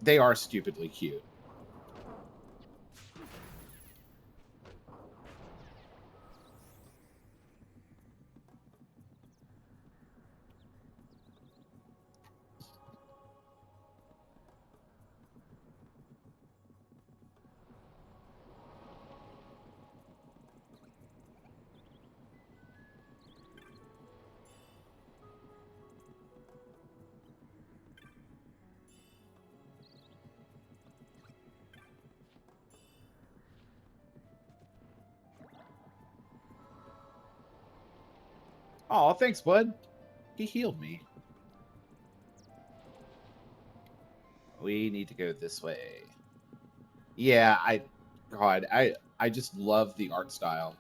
[SPEAKER 1] They are stupidly cute. Oh, thanks, bud. He healed me. We need to go this way. Yeah, God, I just love the art style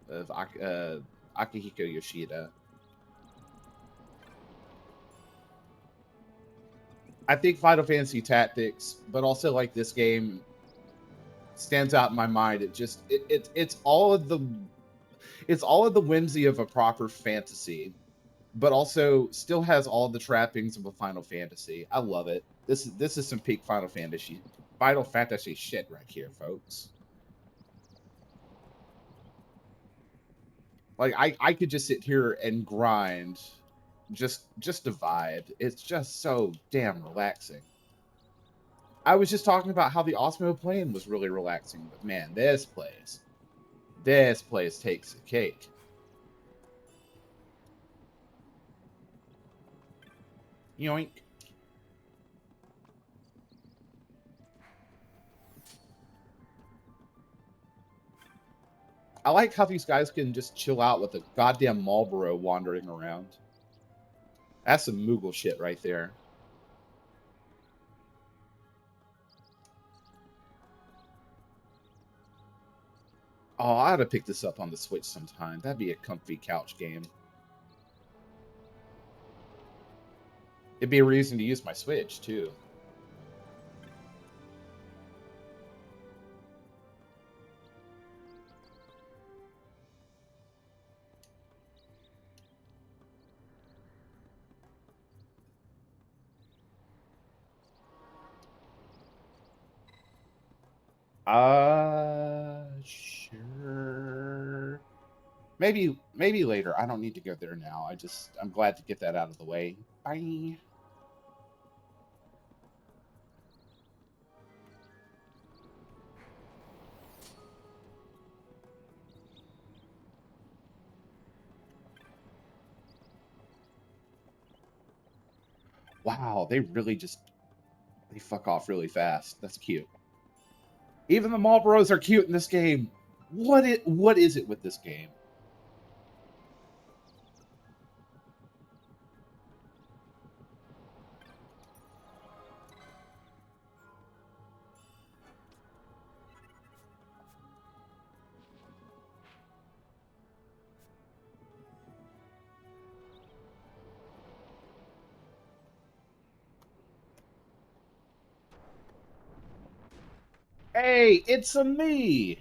[SPEAKER 1] of Akihiko Yoshida. I think Final Fantasy Tactics, but also like this game, stands out in my mind. It's all of the whimsy of a proper fantasy, but also still has all the trappings of a Final Fantasy. I love it. This is some peak Final Fantasy shit right here, folks. Like I could just sit here and grind, just to vibe. It's just so damn relaxing. I was just talking about how the Osmo plane was really relaxing, but man, this place takes a cake. Yoink. I like how these guys can just chill out with a goddamn Marlboro wandering around. That's some Moogle shit right there. Oh, I ought to pick this up on the Switch sometime. That'd be a comfy couch game. It'd be a reason to use my Switch, too. Sure. Maybe later. I don't need to go there now. I'm glad to get that out of the way. Bye. Wow, they fuck off really fast. That's cute. Even the Marlboros are cute in this game. What is it with this game? Hey, it's a me.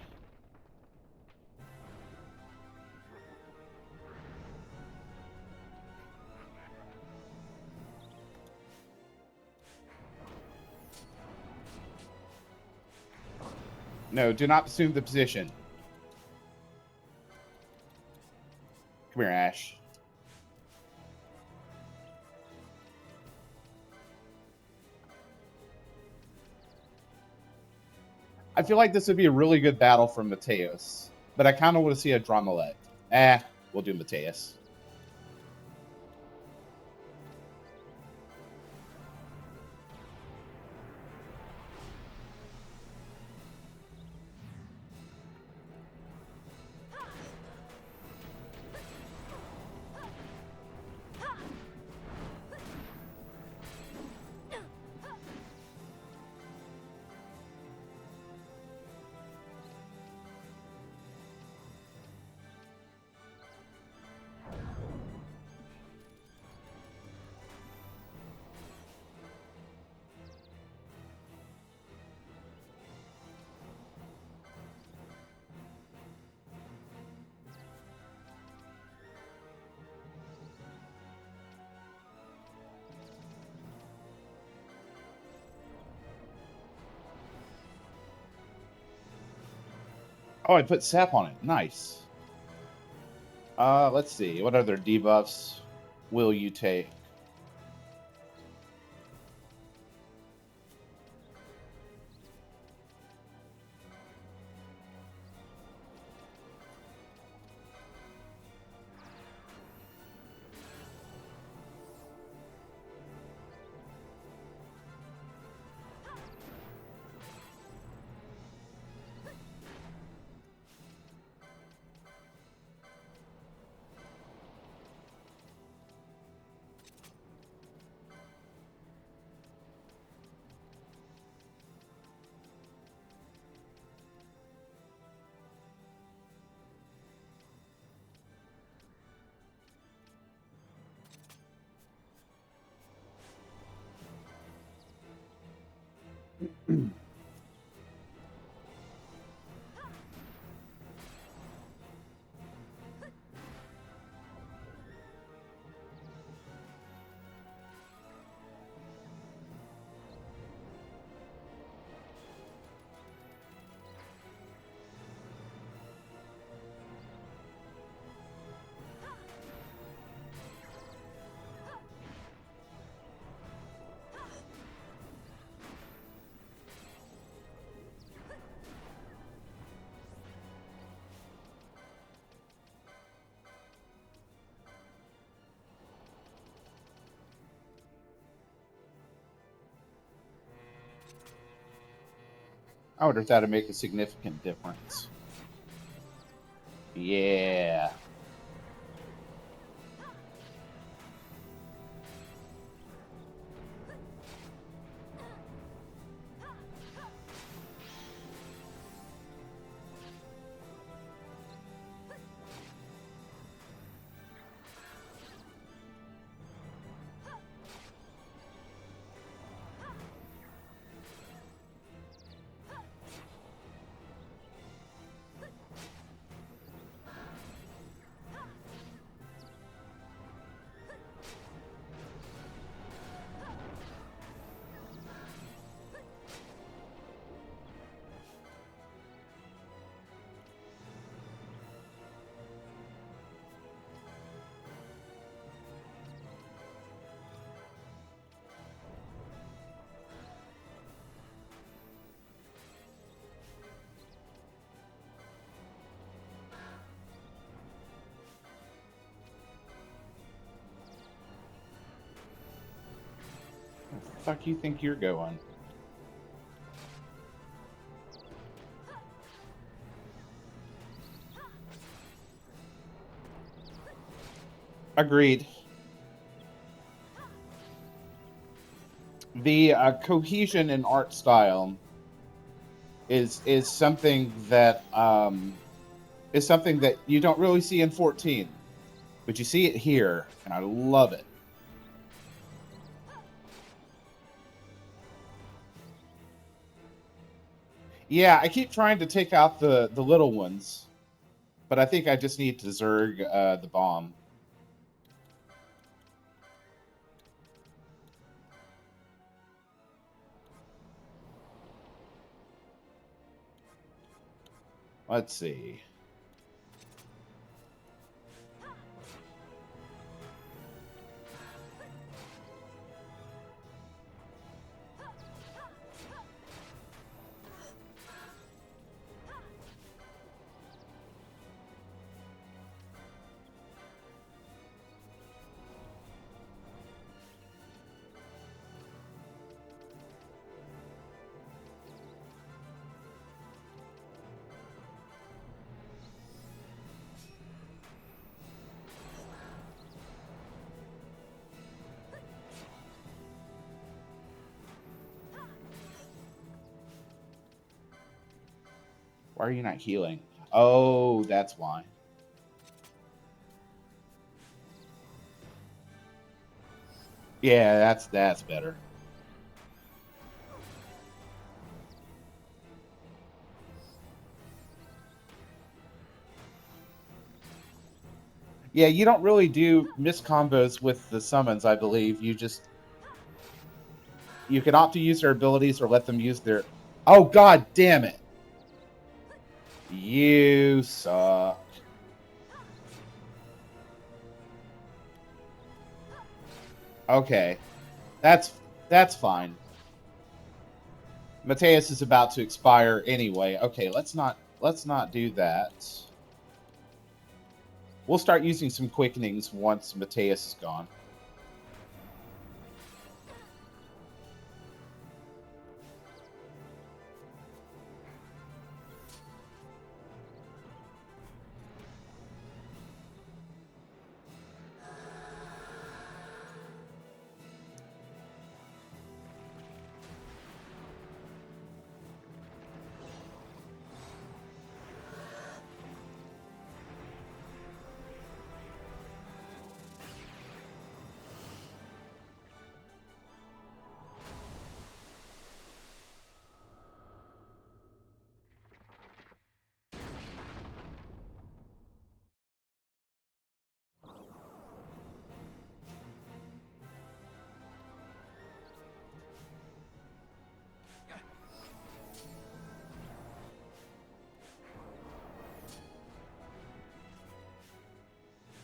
[SPEAKER 1] No, do not assume the position. Come here, Ash. I feel like this would be a really good battle for Mateus, but I kind of want to see a Dramalette. We'll do Mateus. Oh, I put sap on it. Nice. Let's see. What other debuffs will you take? I wonder if that'd make a significant difference. Yeah. Where the fuck you think you're going? Agreed. The cohesion in art style is something that you don't really see in 14, but you see it here, and I love it. Yeah, I keep trying to take out the little ones, but I think I just need to Zerg the bomb. Let's see. Why are you not healing? Oh, that's why. Yeah, that's better. Yeah, you don't really do miscombos with the summons, I believe. You can opt to use their abilities or let them use their... Oh, god damn it! You suck. Okay. That's fine. Mateus is about to expire anyway. Okay, let's not do that. We'll start using some quickenings once Mateus is gone.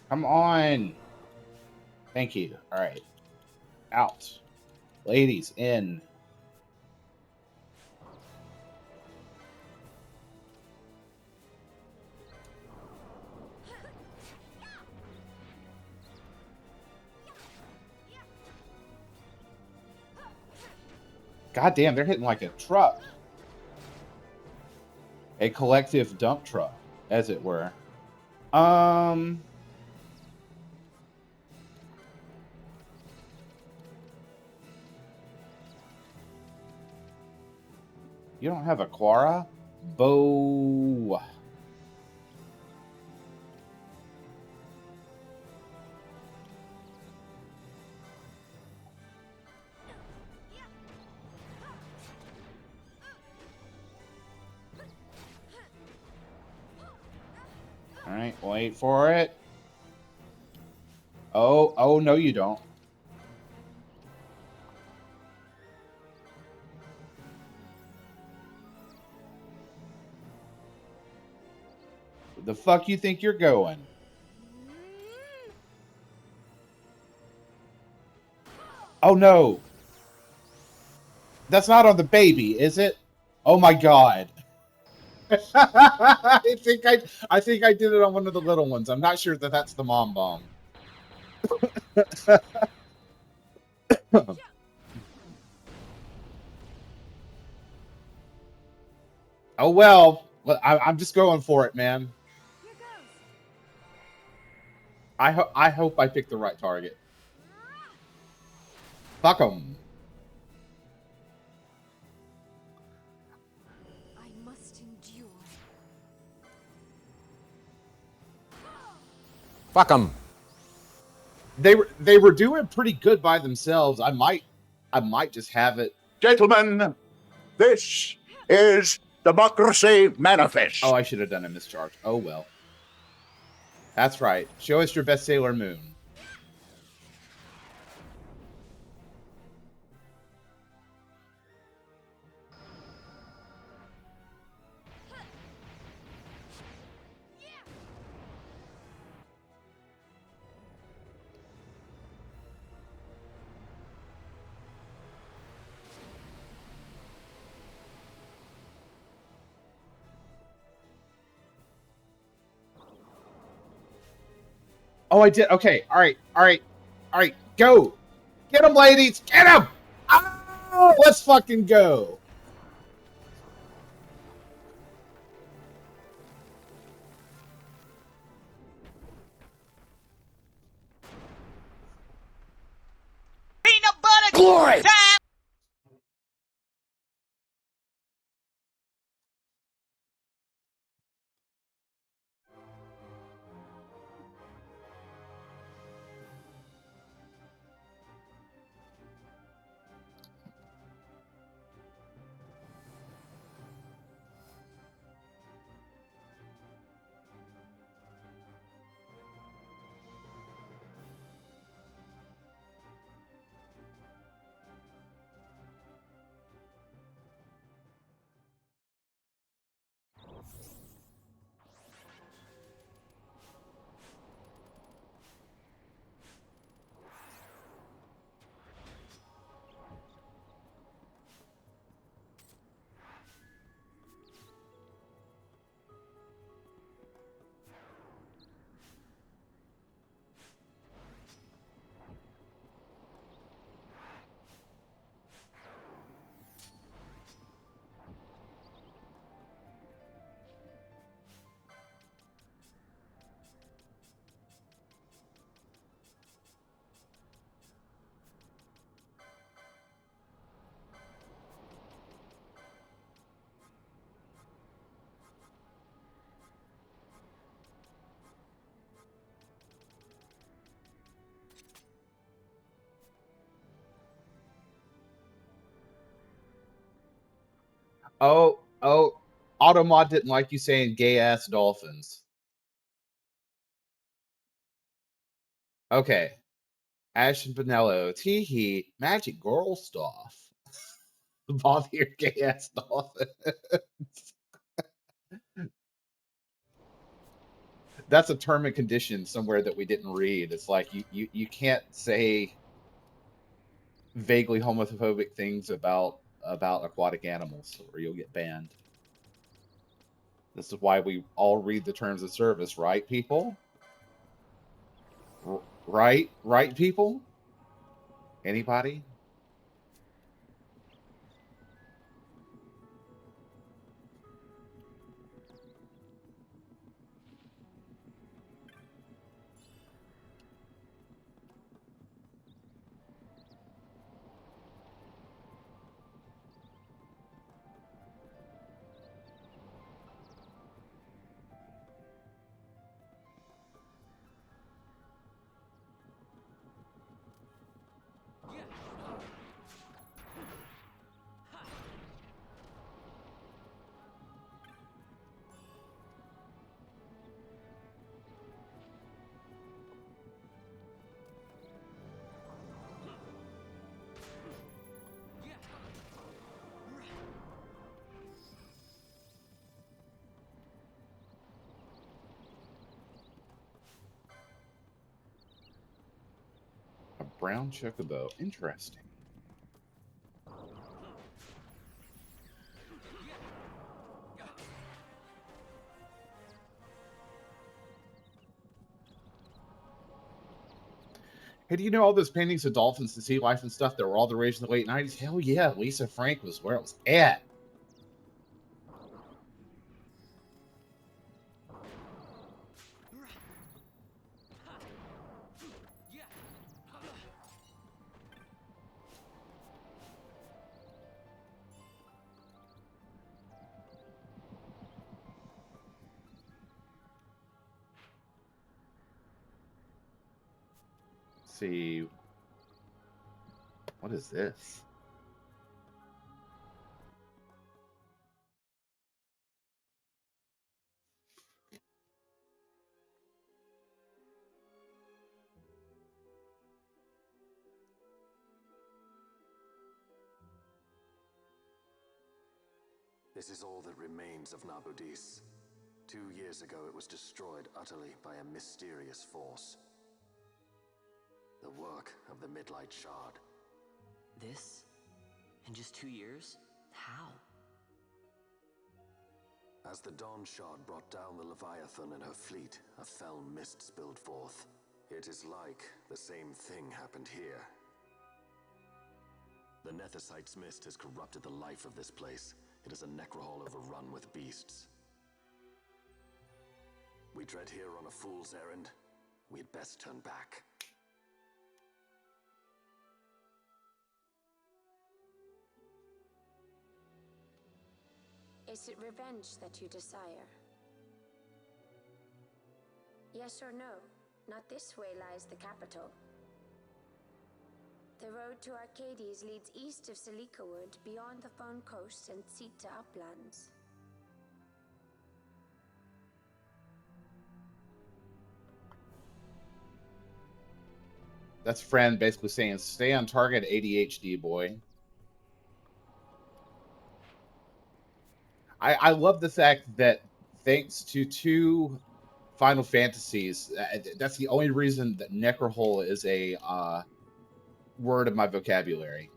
[SPEAKER 1] Come on. Thank you. All right. Out. Ladies, in. God damn, they're hitting like a truck. A collective dump truck, as it were. You don't have a Quara? Bo. Alright, wait for it. Oh, no you don't. The fuck you think you're going? Oh no. That's not on the baby, is it? Oh my god. I think I did it on one of the little ones. I'm not sure that that's the mom bomb. Oh well, I'm just going for it, man. I hope I picked the right target. Fuck 'em.
[SPEAKER 6] I must endure.
[SPEAKER 2] Fuck 'em.
[SPEAKER 1] They were doing pretty good by themselves. I might just have it.
[SPEAKER 9] Gentlemen, this is Democracy Manifest.
[SPEAKER 1] Oh, I should have done a mischarge. Oh, well. That's right. Show us your best Sailor Moon. Oh, I did. Okay. All right. All right. All right. Go. Get them, ladies. Get them. Oh, let's fucking go.
[SPEAKER 10] Peanut butter
[SPEAKER 9] Glory!
[SPEAKER 10] time.
[SPEAKER 1] Oh. Automod didn't like you saying gay ass dolphins. Okay. Ash and Benello. Teehee. Magic girl stuff. Bother your gay ass dolphins. That's a term and condition somewhere that we didn't read. It's like you can't say vaguely homophobic things about aquatic animals or you'll get banned. This is why we all read the terms of service, right, people? Right, people? Anybody? A brown chocobo. Interesting. Hey, do you know all those paintings of dolphins and sea life and stuff that were all the rage in the late 90s? Hell yeah, Lisa Frank was where it was at. Let's see. What is this?
[SPEAKER 11] This is all that remains of Nabudis. 2 years ago, it was destroyed utterly by a mysterious force. The work of the Midlight Shard.
[SPEAKER 12] This? In just 2 years? How?
[SPEAKER 11] As the Dawn Shard brought down the Leviathan and her fleet, a fell mist spilled forth. It is like the same thing happened here. The Nethicite's mist has corrupted the life of this place. It is a necrohol overrun with beasts. We tread here on a fool's errand. We had best turn back.
[SPEAKER 5] Is it revenge that you desire? Yes or no? Not this way lies the capital. The road to Arcades leads east of Silikawood, beyond the Foam Coast and Sita uplands.
[SPEAKER 1] That's Fran basically saying, stay on target, ADHD boy. I love the fact that thanks to 2 Final Fantasies, that's the only reason that Necrohole is a word of my vocabulary.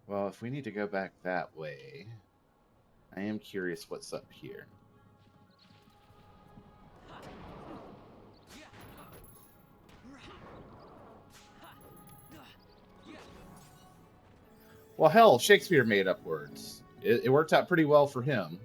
[SPEAKER 1] Well, if we need to go back that way, I am curious what's up here. Well, hell, Shakespeare made up words. It worked out pretty well for him.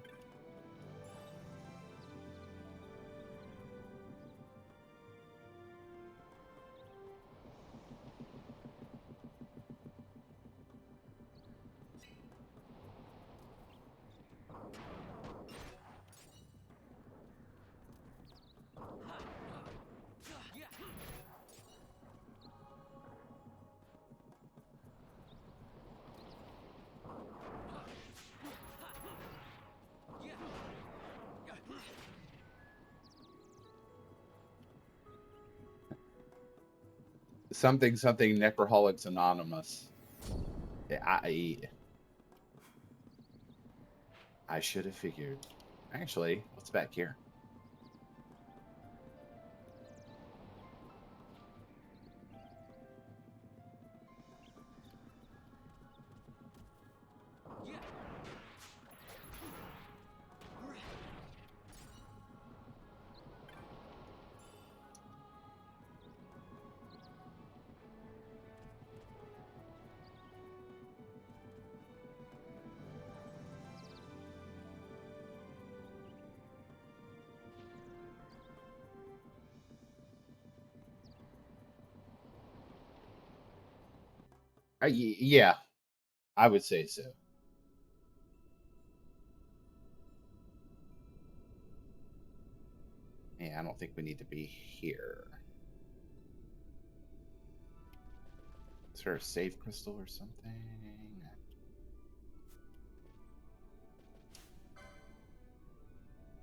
[SPEAKER 1] Something Necroholics Anonymous. I should have figured. Actually, what's back here? Yeah, I would say so. Yeah, I don't think we need to be here. Is there a save crystal or something?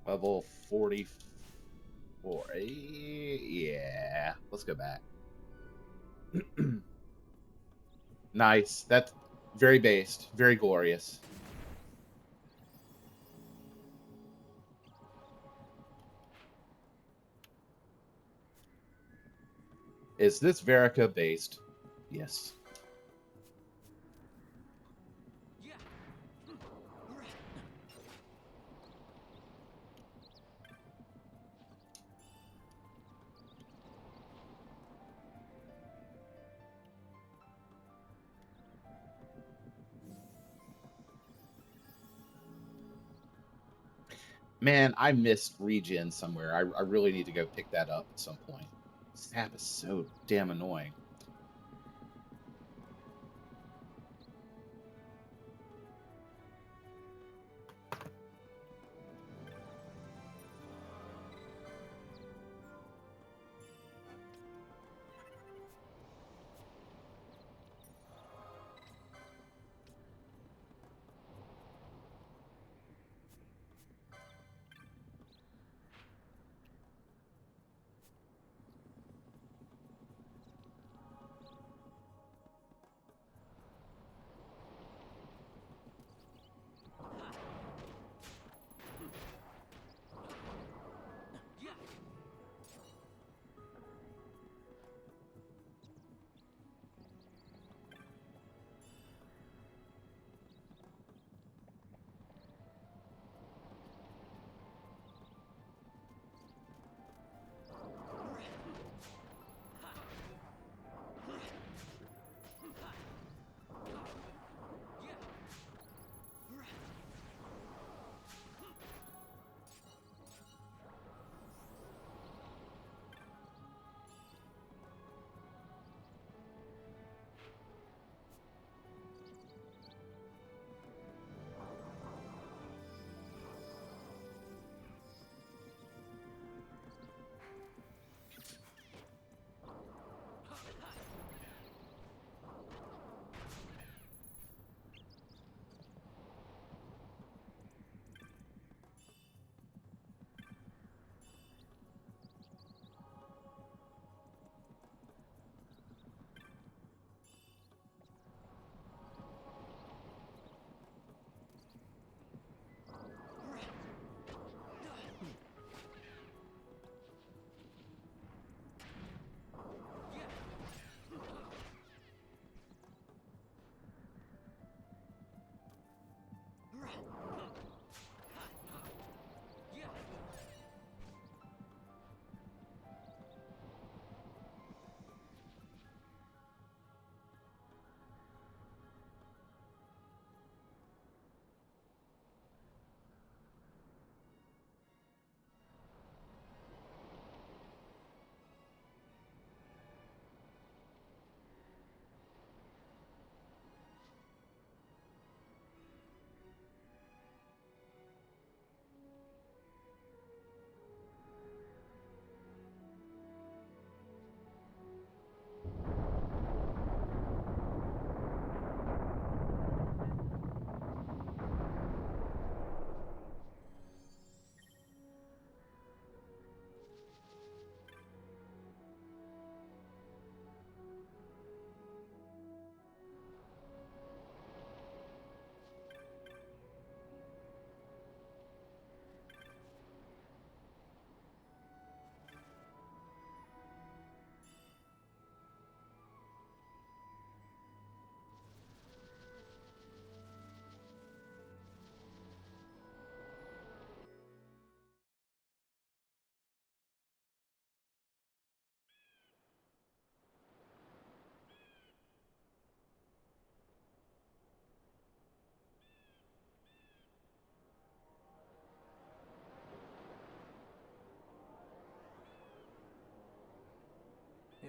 [SPEAKER 1] Level 44. Yeah, let's go back. Nice. That's very based, very glorious. Is this Verica based? Yes. Man, I missed regen somewhere. I really need to go pick that up at some point. Sap is so damn annoying.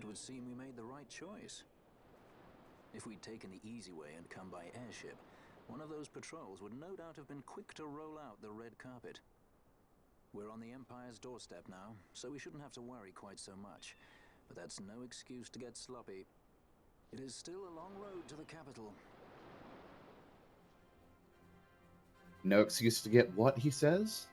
[SPEAKER 4] it would seem we made the right choice. If we'd taken the easy way and come by airship, one of those patrols would no doubt have been quick to roll out the red carpet. We're on the Empire's doorstep now, so we shouldn't have to worry quite so much. But that's no excuse to get sloppy. It is still a long road to the capital.
[SPEAKER 1] No excuse to get what, he says?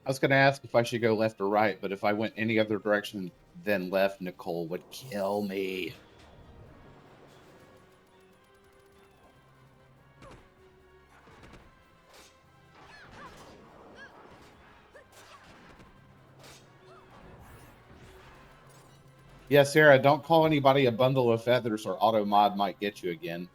[SPEAKER 1] I was going to ask if I should go left or right, but if I went any other direction than left, Nicole would kill me. Yeah, Sarah, don't call anybody a bundle of feathers or auto mod might get you again.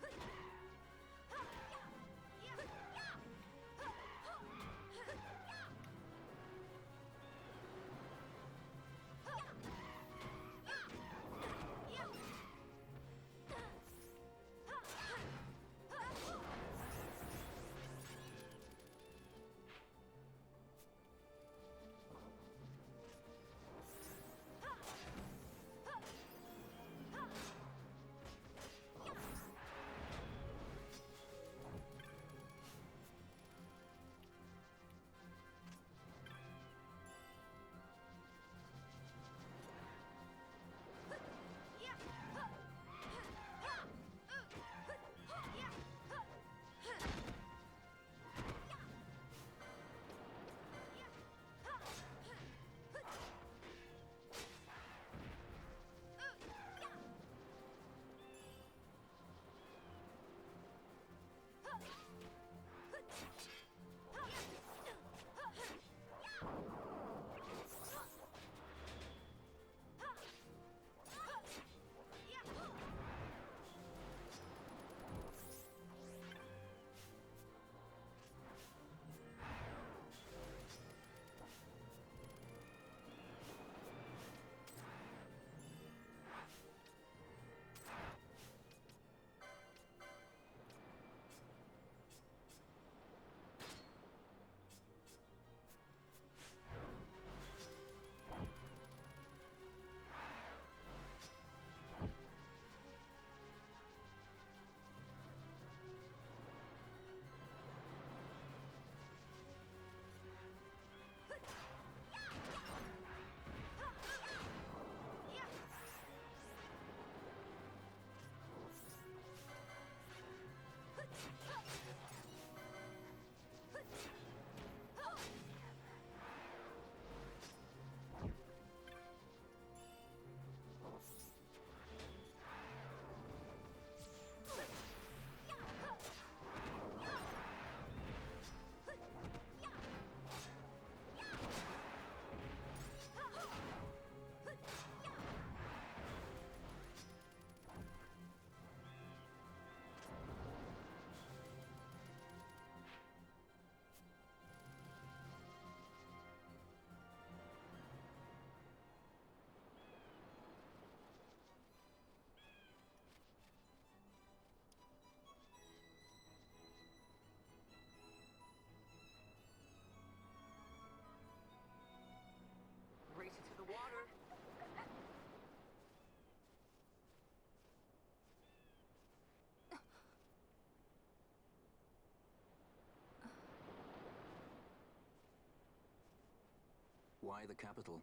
[SPEAKER 4] why the capital?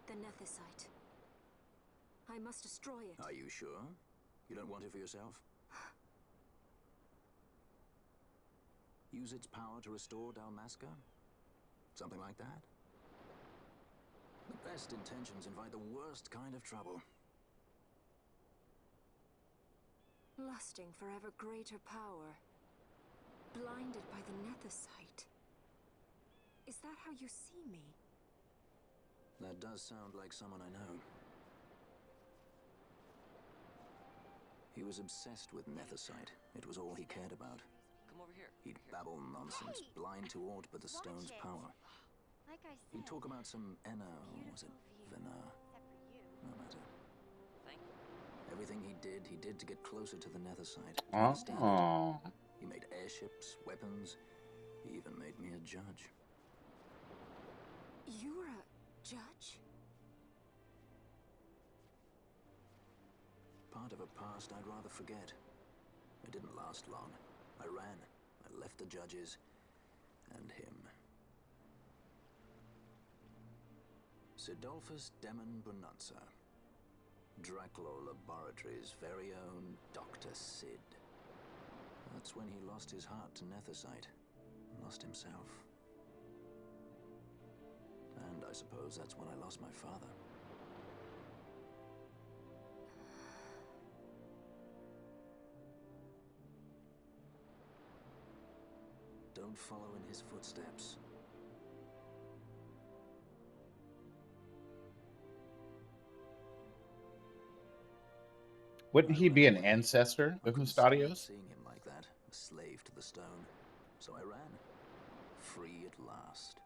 [SPEAKER 6] The Nethicite. I must destroy it.
[SPEAKER 4] Are you sure? You don't want it for yourself? Use its power to restore Dalmasca? Something like that? The best intentions invite the worst kind of trouble.
[SPEAKER 6] Lusting for ever greater power. Blinded by the Nethicite. Is that how you see me?
[SPEAKER 4] That does sound like someone I know. He was obsessed with Nethicite. It was all he cared about.
[SPEAKER 12] Come over here.
[SPEAKER 4] He'd babble nonsense, blind to aught but the stone's power.
[SPEAKER 5] Like I said,
[SPEAKER 4] He'd talk about some Enna, or was it Vena? No matter.
[SPEAKER 12] Thank you.
[SPEAKER 4] Everything he did to get closer to the Nethicite. To
[SPEAKER 1] Oh.
[SPEAKER 4] understand it. He made airships, weapons. He even made me a judge.
[SPEAKER 6] You were a judge?
[SPEAKER 4] Part of a past I'd rather forget. It didn't last long. I ran. I left the judges. And him. Sidolphus Demon Bonanza. Draculaur Laboratories' very own Dr. Sid. That's when he lost his heart to Nethicite. Lost himself. And I suppose that's when I lost my father. Don't follow in his footsteps.
[SPEAKER 1] Wouldn't he be an ancestor of Mustadios?
[SPEAKER 4] Seeing him like that, a slave to the stone. So I ran. Free at last.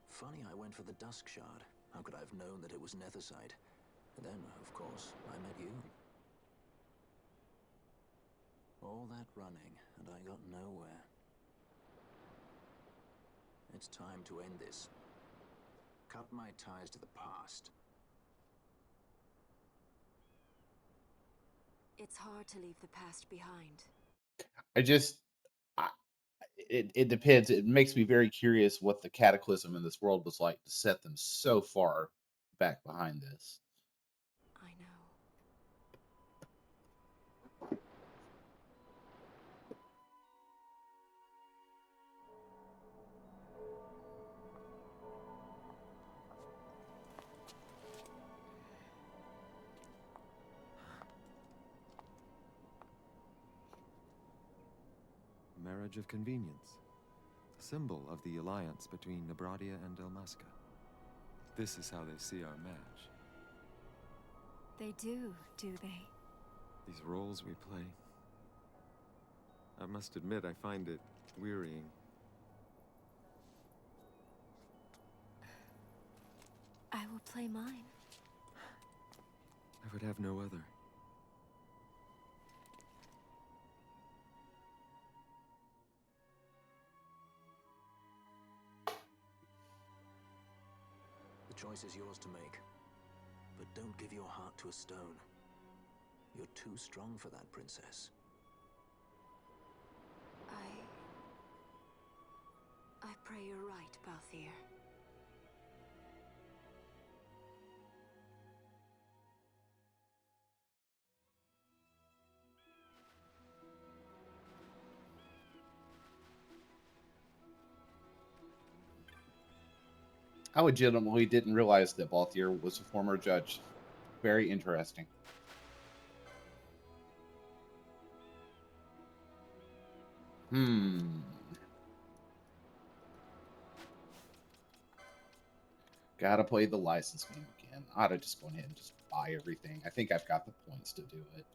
[SPEAKER 4] Funny I went for the Dusk Shard. How could I have known that it was Nethicite? And then, of course, I met you. All that running, and I got nowhere. It's time to end this. Cut my ties to the past.
[SPEAKER 6] It's hard to leave the past behind.
[SPEAKER 1] It depends. It makes me very curious what the cataclysm in this world was like to set them so far back behind this.
[SPEAKER 6] I know.
[SPEAKER 13] Marriage of convenience. Symbol of the alliance between Nebradia and Dalmasca. This is how they see our match.
[SPEAKER 6] They do they?
[SPEAKER 13] These roles we play. I must admit, I find it wearying.
[SPEAKER 6] I will play mine.
[SPEAKER 13] I would have no other.
[SPEAKER 4] The choice is yours to make. But don't give your heart to a stone. You're too strong for that, princess.
[SPEAKER 6] I pray you're right, Balthier.
[SPEAKER 1] I legitimately didn't realize that Balthier was a former judge. Very interesting. Gotta play the license game again. I ought to just go ahead and just buy everything. I think I've got the points to do it.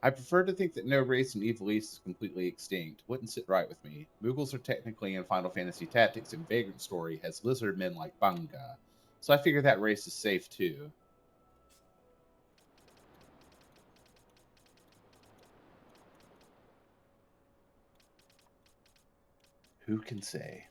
[SPEAKER 1] I prefer to think that no race in Evil East is completely extinct. Wouldn't sit right with me. Moogles are technically in Final Fantasy Tactics, and Vagrant Story has lizard men like Bunga. So I figure that race is safe too. Who can say?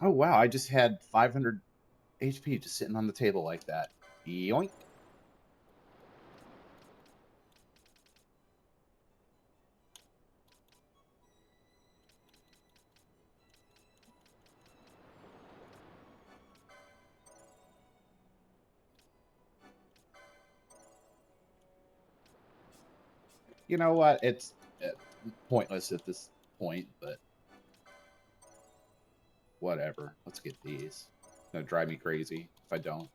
[SPEAKER 1] Oh wow, I just had 500 HP just sitting on the table like that. Yoink. You know what? It's pointless at this point, but whatever. Let's get these. It's gonna drive me crazy if I don't.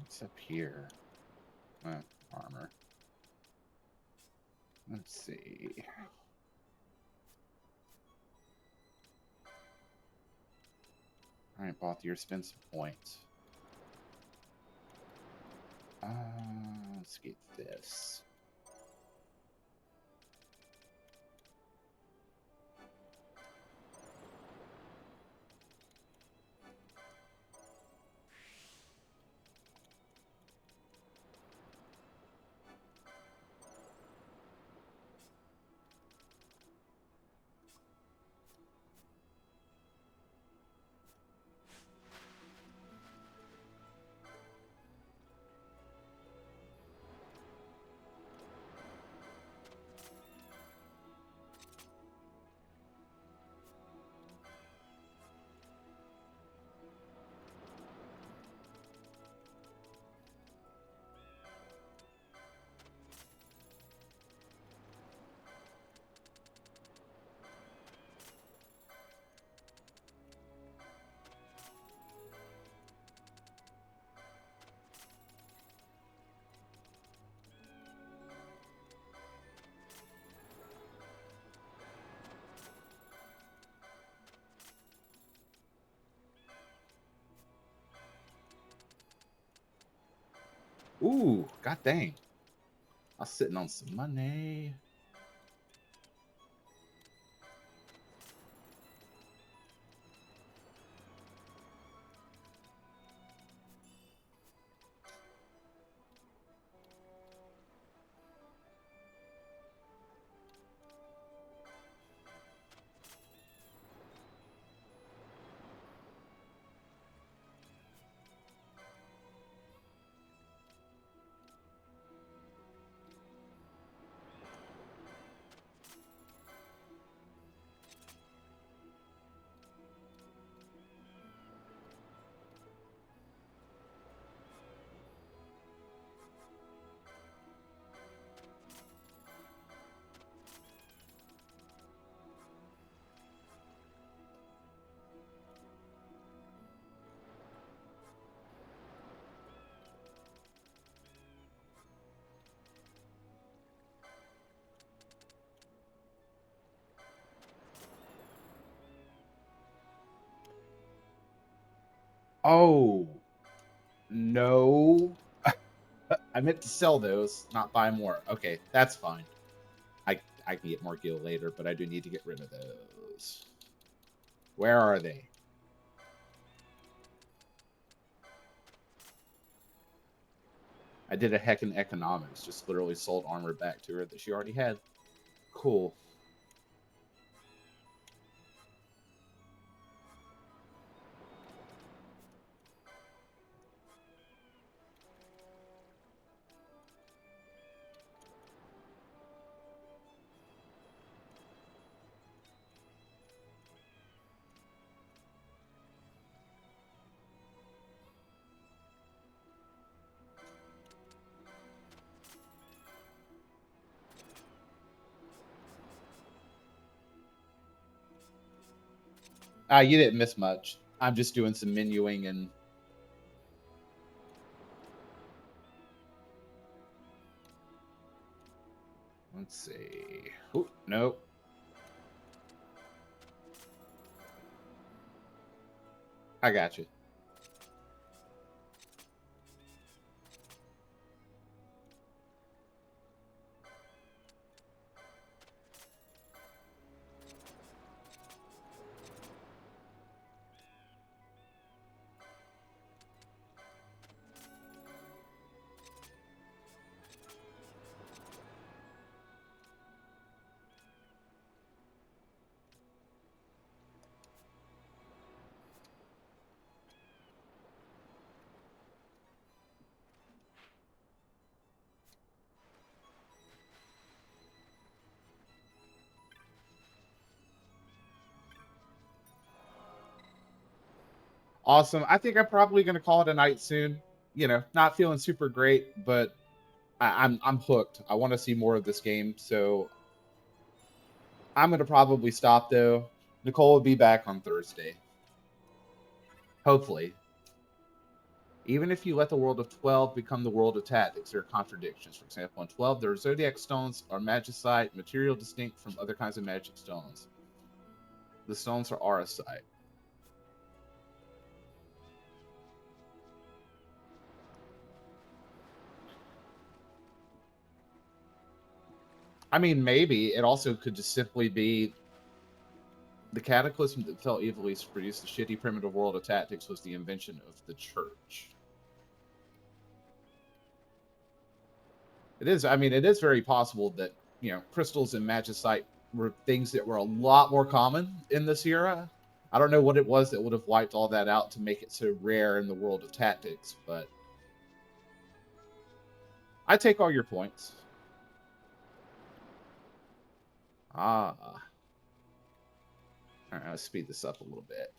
[SPEAKER 1] What's up here? Armor. Let's see. Alright, bought your expensive points. Let's get this. Ooh, god dang. I was sitting on some money. Oh, no. I meant to sell those, not buy more. Okay, that's fine. I can get more gil later, but I do need to get rid of those. Where are they? I did a heck in economics, just literally sold armor back to her that she already had. Cool. You didn't miss much. I'm just doing some menuing and... Let's see. Ooh, nope. I got you. Awesome. I think I'm probably going to call it a night soon. You know, not feeling super great, but I'm hooked. I want to see more of this game, so I'm going to probably stop, though. Nicole will be back on Thursday. Hopefully. Even if you let the world of 12 become the world of tactics, there are contradictions. For example, in 12, their Zodiac stones are magicite, material distinct from other kinds of magic stones. The stones are auracite. I mean, maybe. It also could just simply be the cataclysm that fell evilly to produce the shitty primitive world of tactics was the invention of the church. It is, I mean, it is very possible that, you know, crystals and magicite were things that were a lot more common in this era. I don't know what it was that would have wiped all that out to make it so rare in the world of tactics, but I take all your points. Ah. All right, let's speed this up a little bit.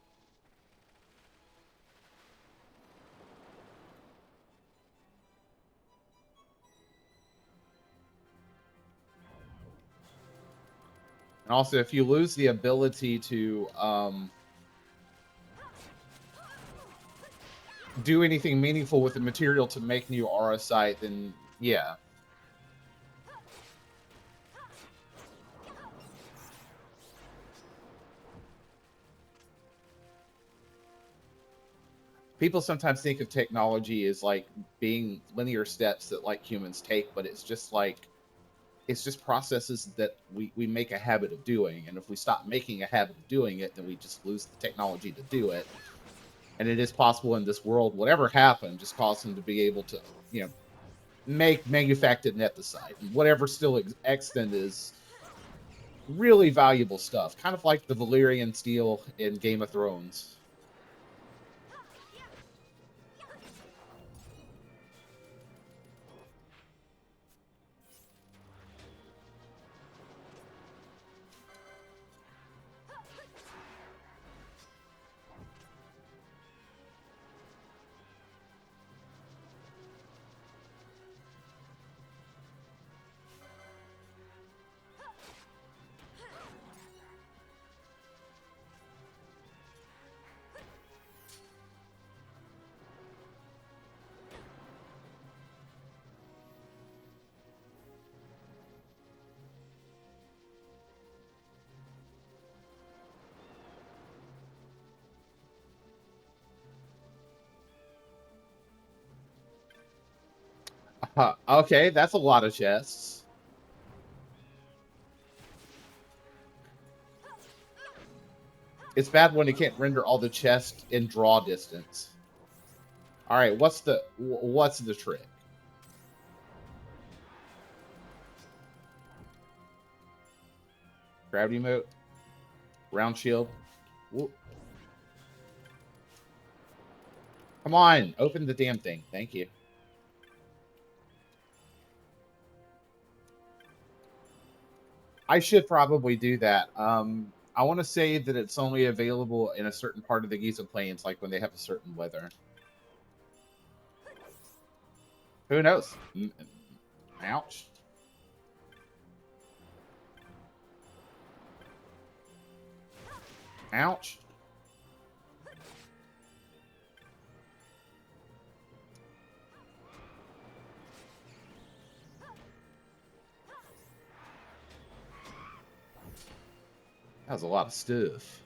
[SPEAKER 1] And also, if you lose the ability to do anything meaningful with the material to make new auracite, then yeah. People sometimes think of technology as like being linear steps that like humans take, but it's just processes that we make a habit of doing. And if we stop making a habit of doing it, then we just lose the technology to do it. And it is possible in this world, whatever happened, just cause them to be able to, make manufactured nethicite. And whatever still extant is really valuable stuff. Kind of like the Valyrian steel in Game of Thrones. Okay, that's a lot of chests. It's bad when you can't render all the chests in draw distance. All right, what's the trick? Gravity moat, round shield. Whoop. Come on, open the damn thing. Thank you. I should probably do that. I want to say that it's only available in a certain part of the Giza Plains, like when they have a certain weather. Who knows? Ouch. Ouch. That was a lot of stuff.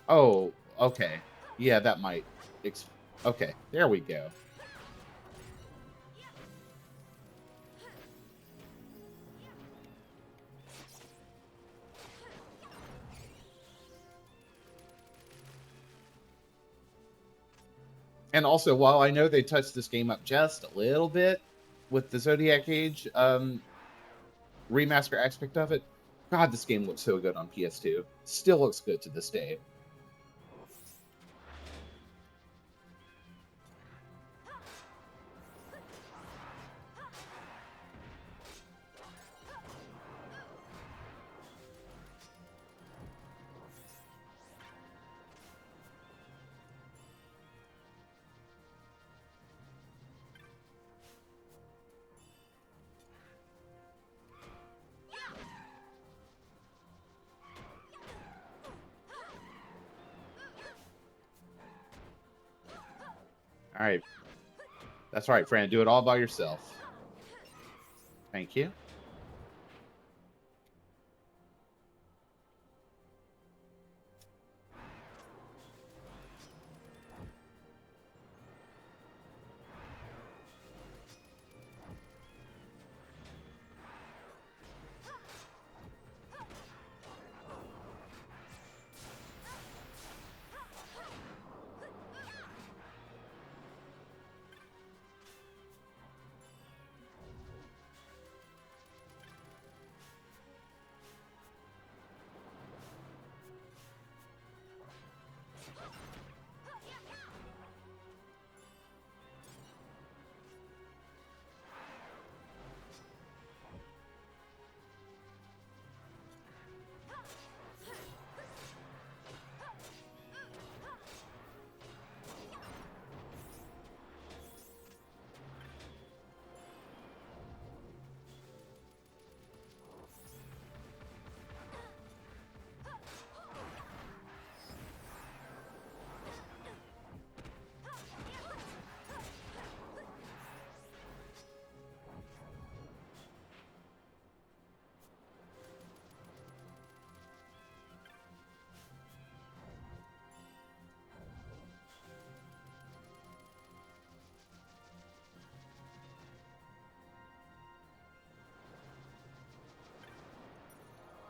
[SPEAKER 1] Oh, okay. Yeah, that might... Okay, there we go. And also, while I know they touched this game up just a little bit with the Zodiac Age remaster aspect of it, God, this game looks so good on PS2. Still looks good to this day. All right. That's right, Fran. Do it all by yourself. Thank you.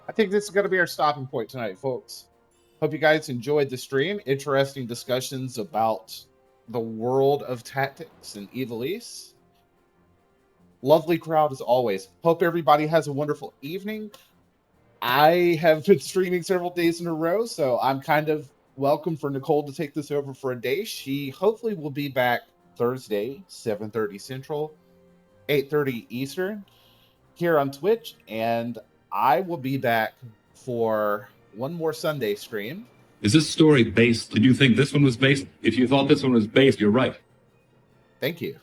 [SPEAKER 1] I think this is going to be our stopping point tonight, folks. Hope you guys enjoyed the stream. Interesting discussions about the world of tactics and Evilise. Lovely crowd as always. Hope everybody has a wonderful evening. I have been streaming several days in a row, so I'm kind of welcome for Nicole to take this over for a day. She hopefully will be back Thursday, 7:30 Central, 8:30 Eastern, here on Twitch, and I will be back for one more Sunday stream.
[SPEAKER 14] Is this story based? Did you think this one was based? If you thought this one was based, you're right.
[SPEAKER 1] Thank you.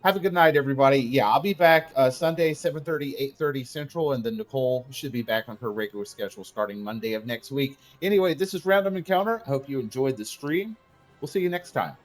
[SPEAKER 1] Have a good night, everybody. Yeah, I'll be back Sunday, 7:30, 8:30 Central, and then Nicole should be back on her regular schedule starting Monday of next week. Anyway, this is Random Encounter. I hope you enjoyed the stream. We'll see you next time.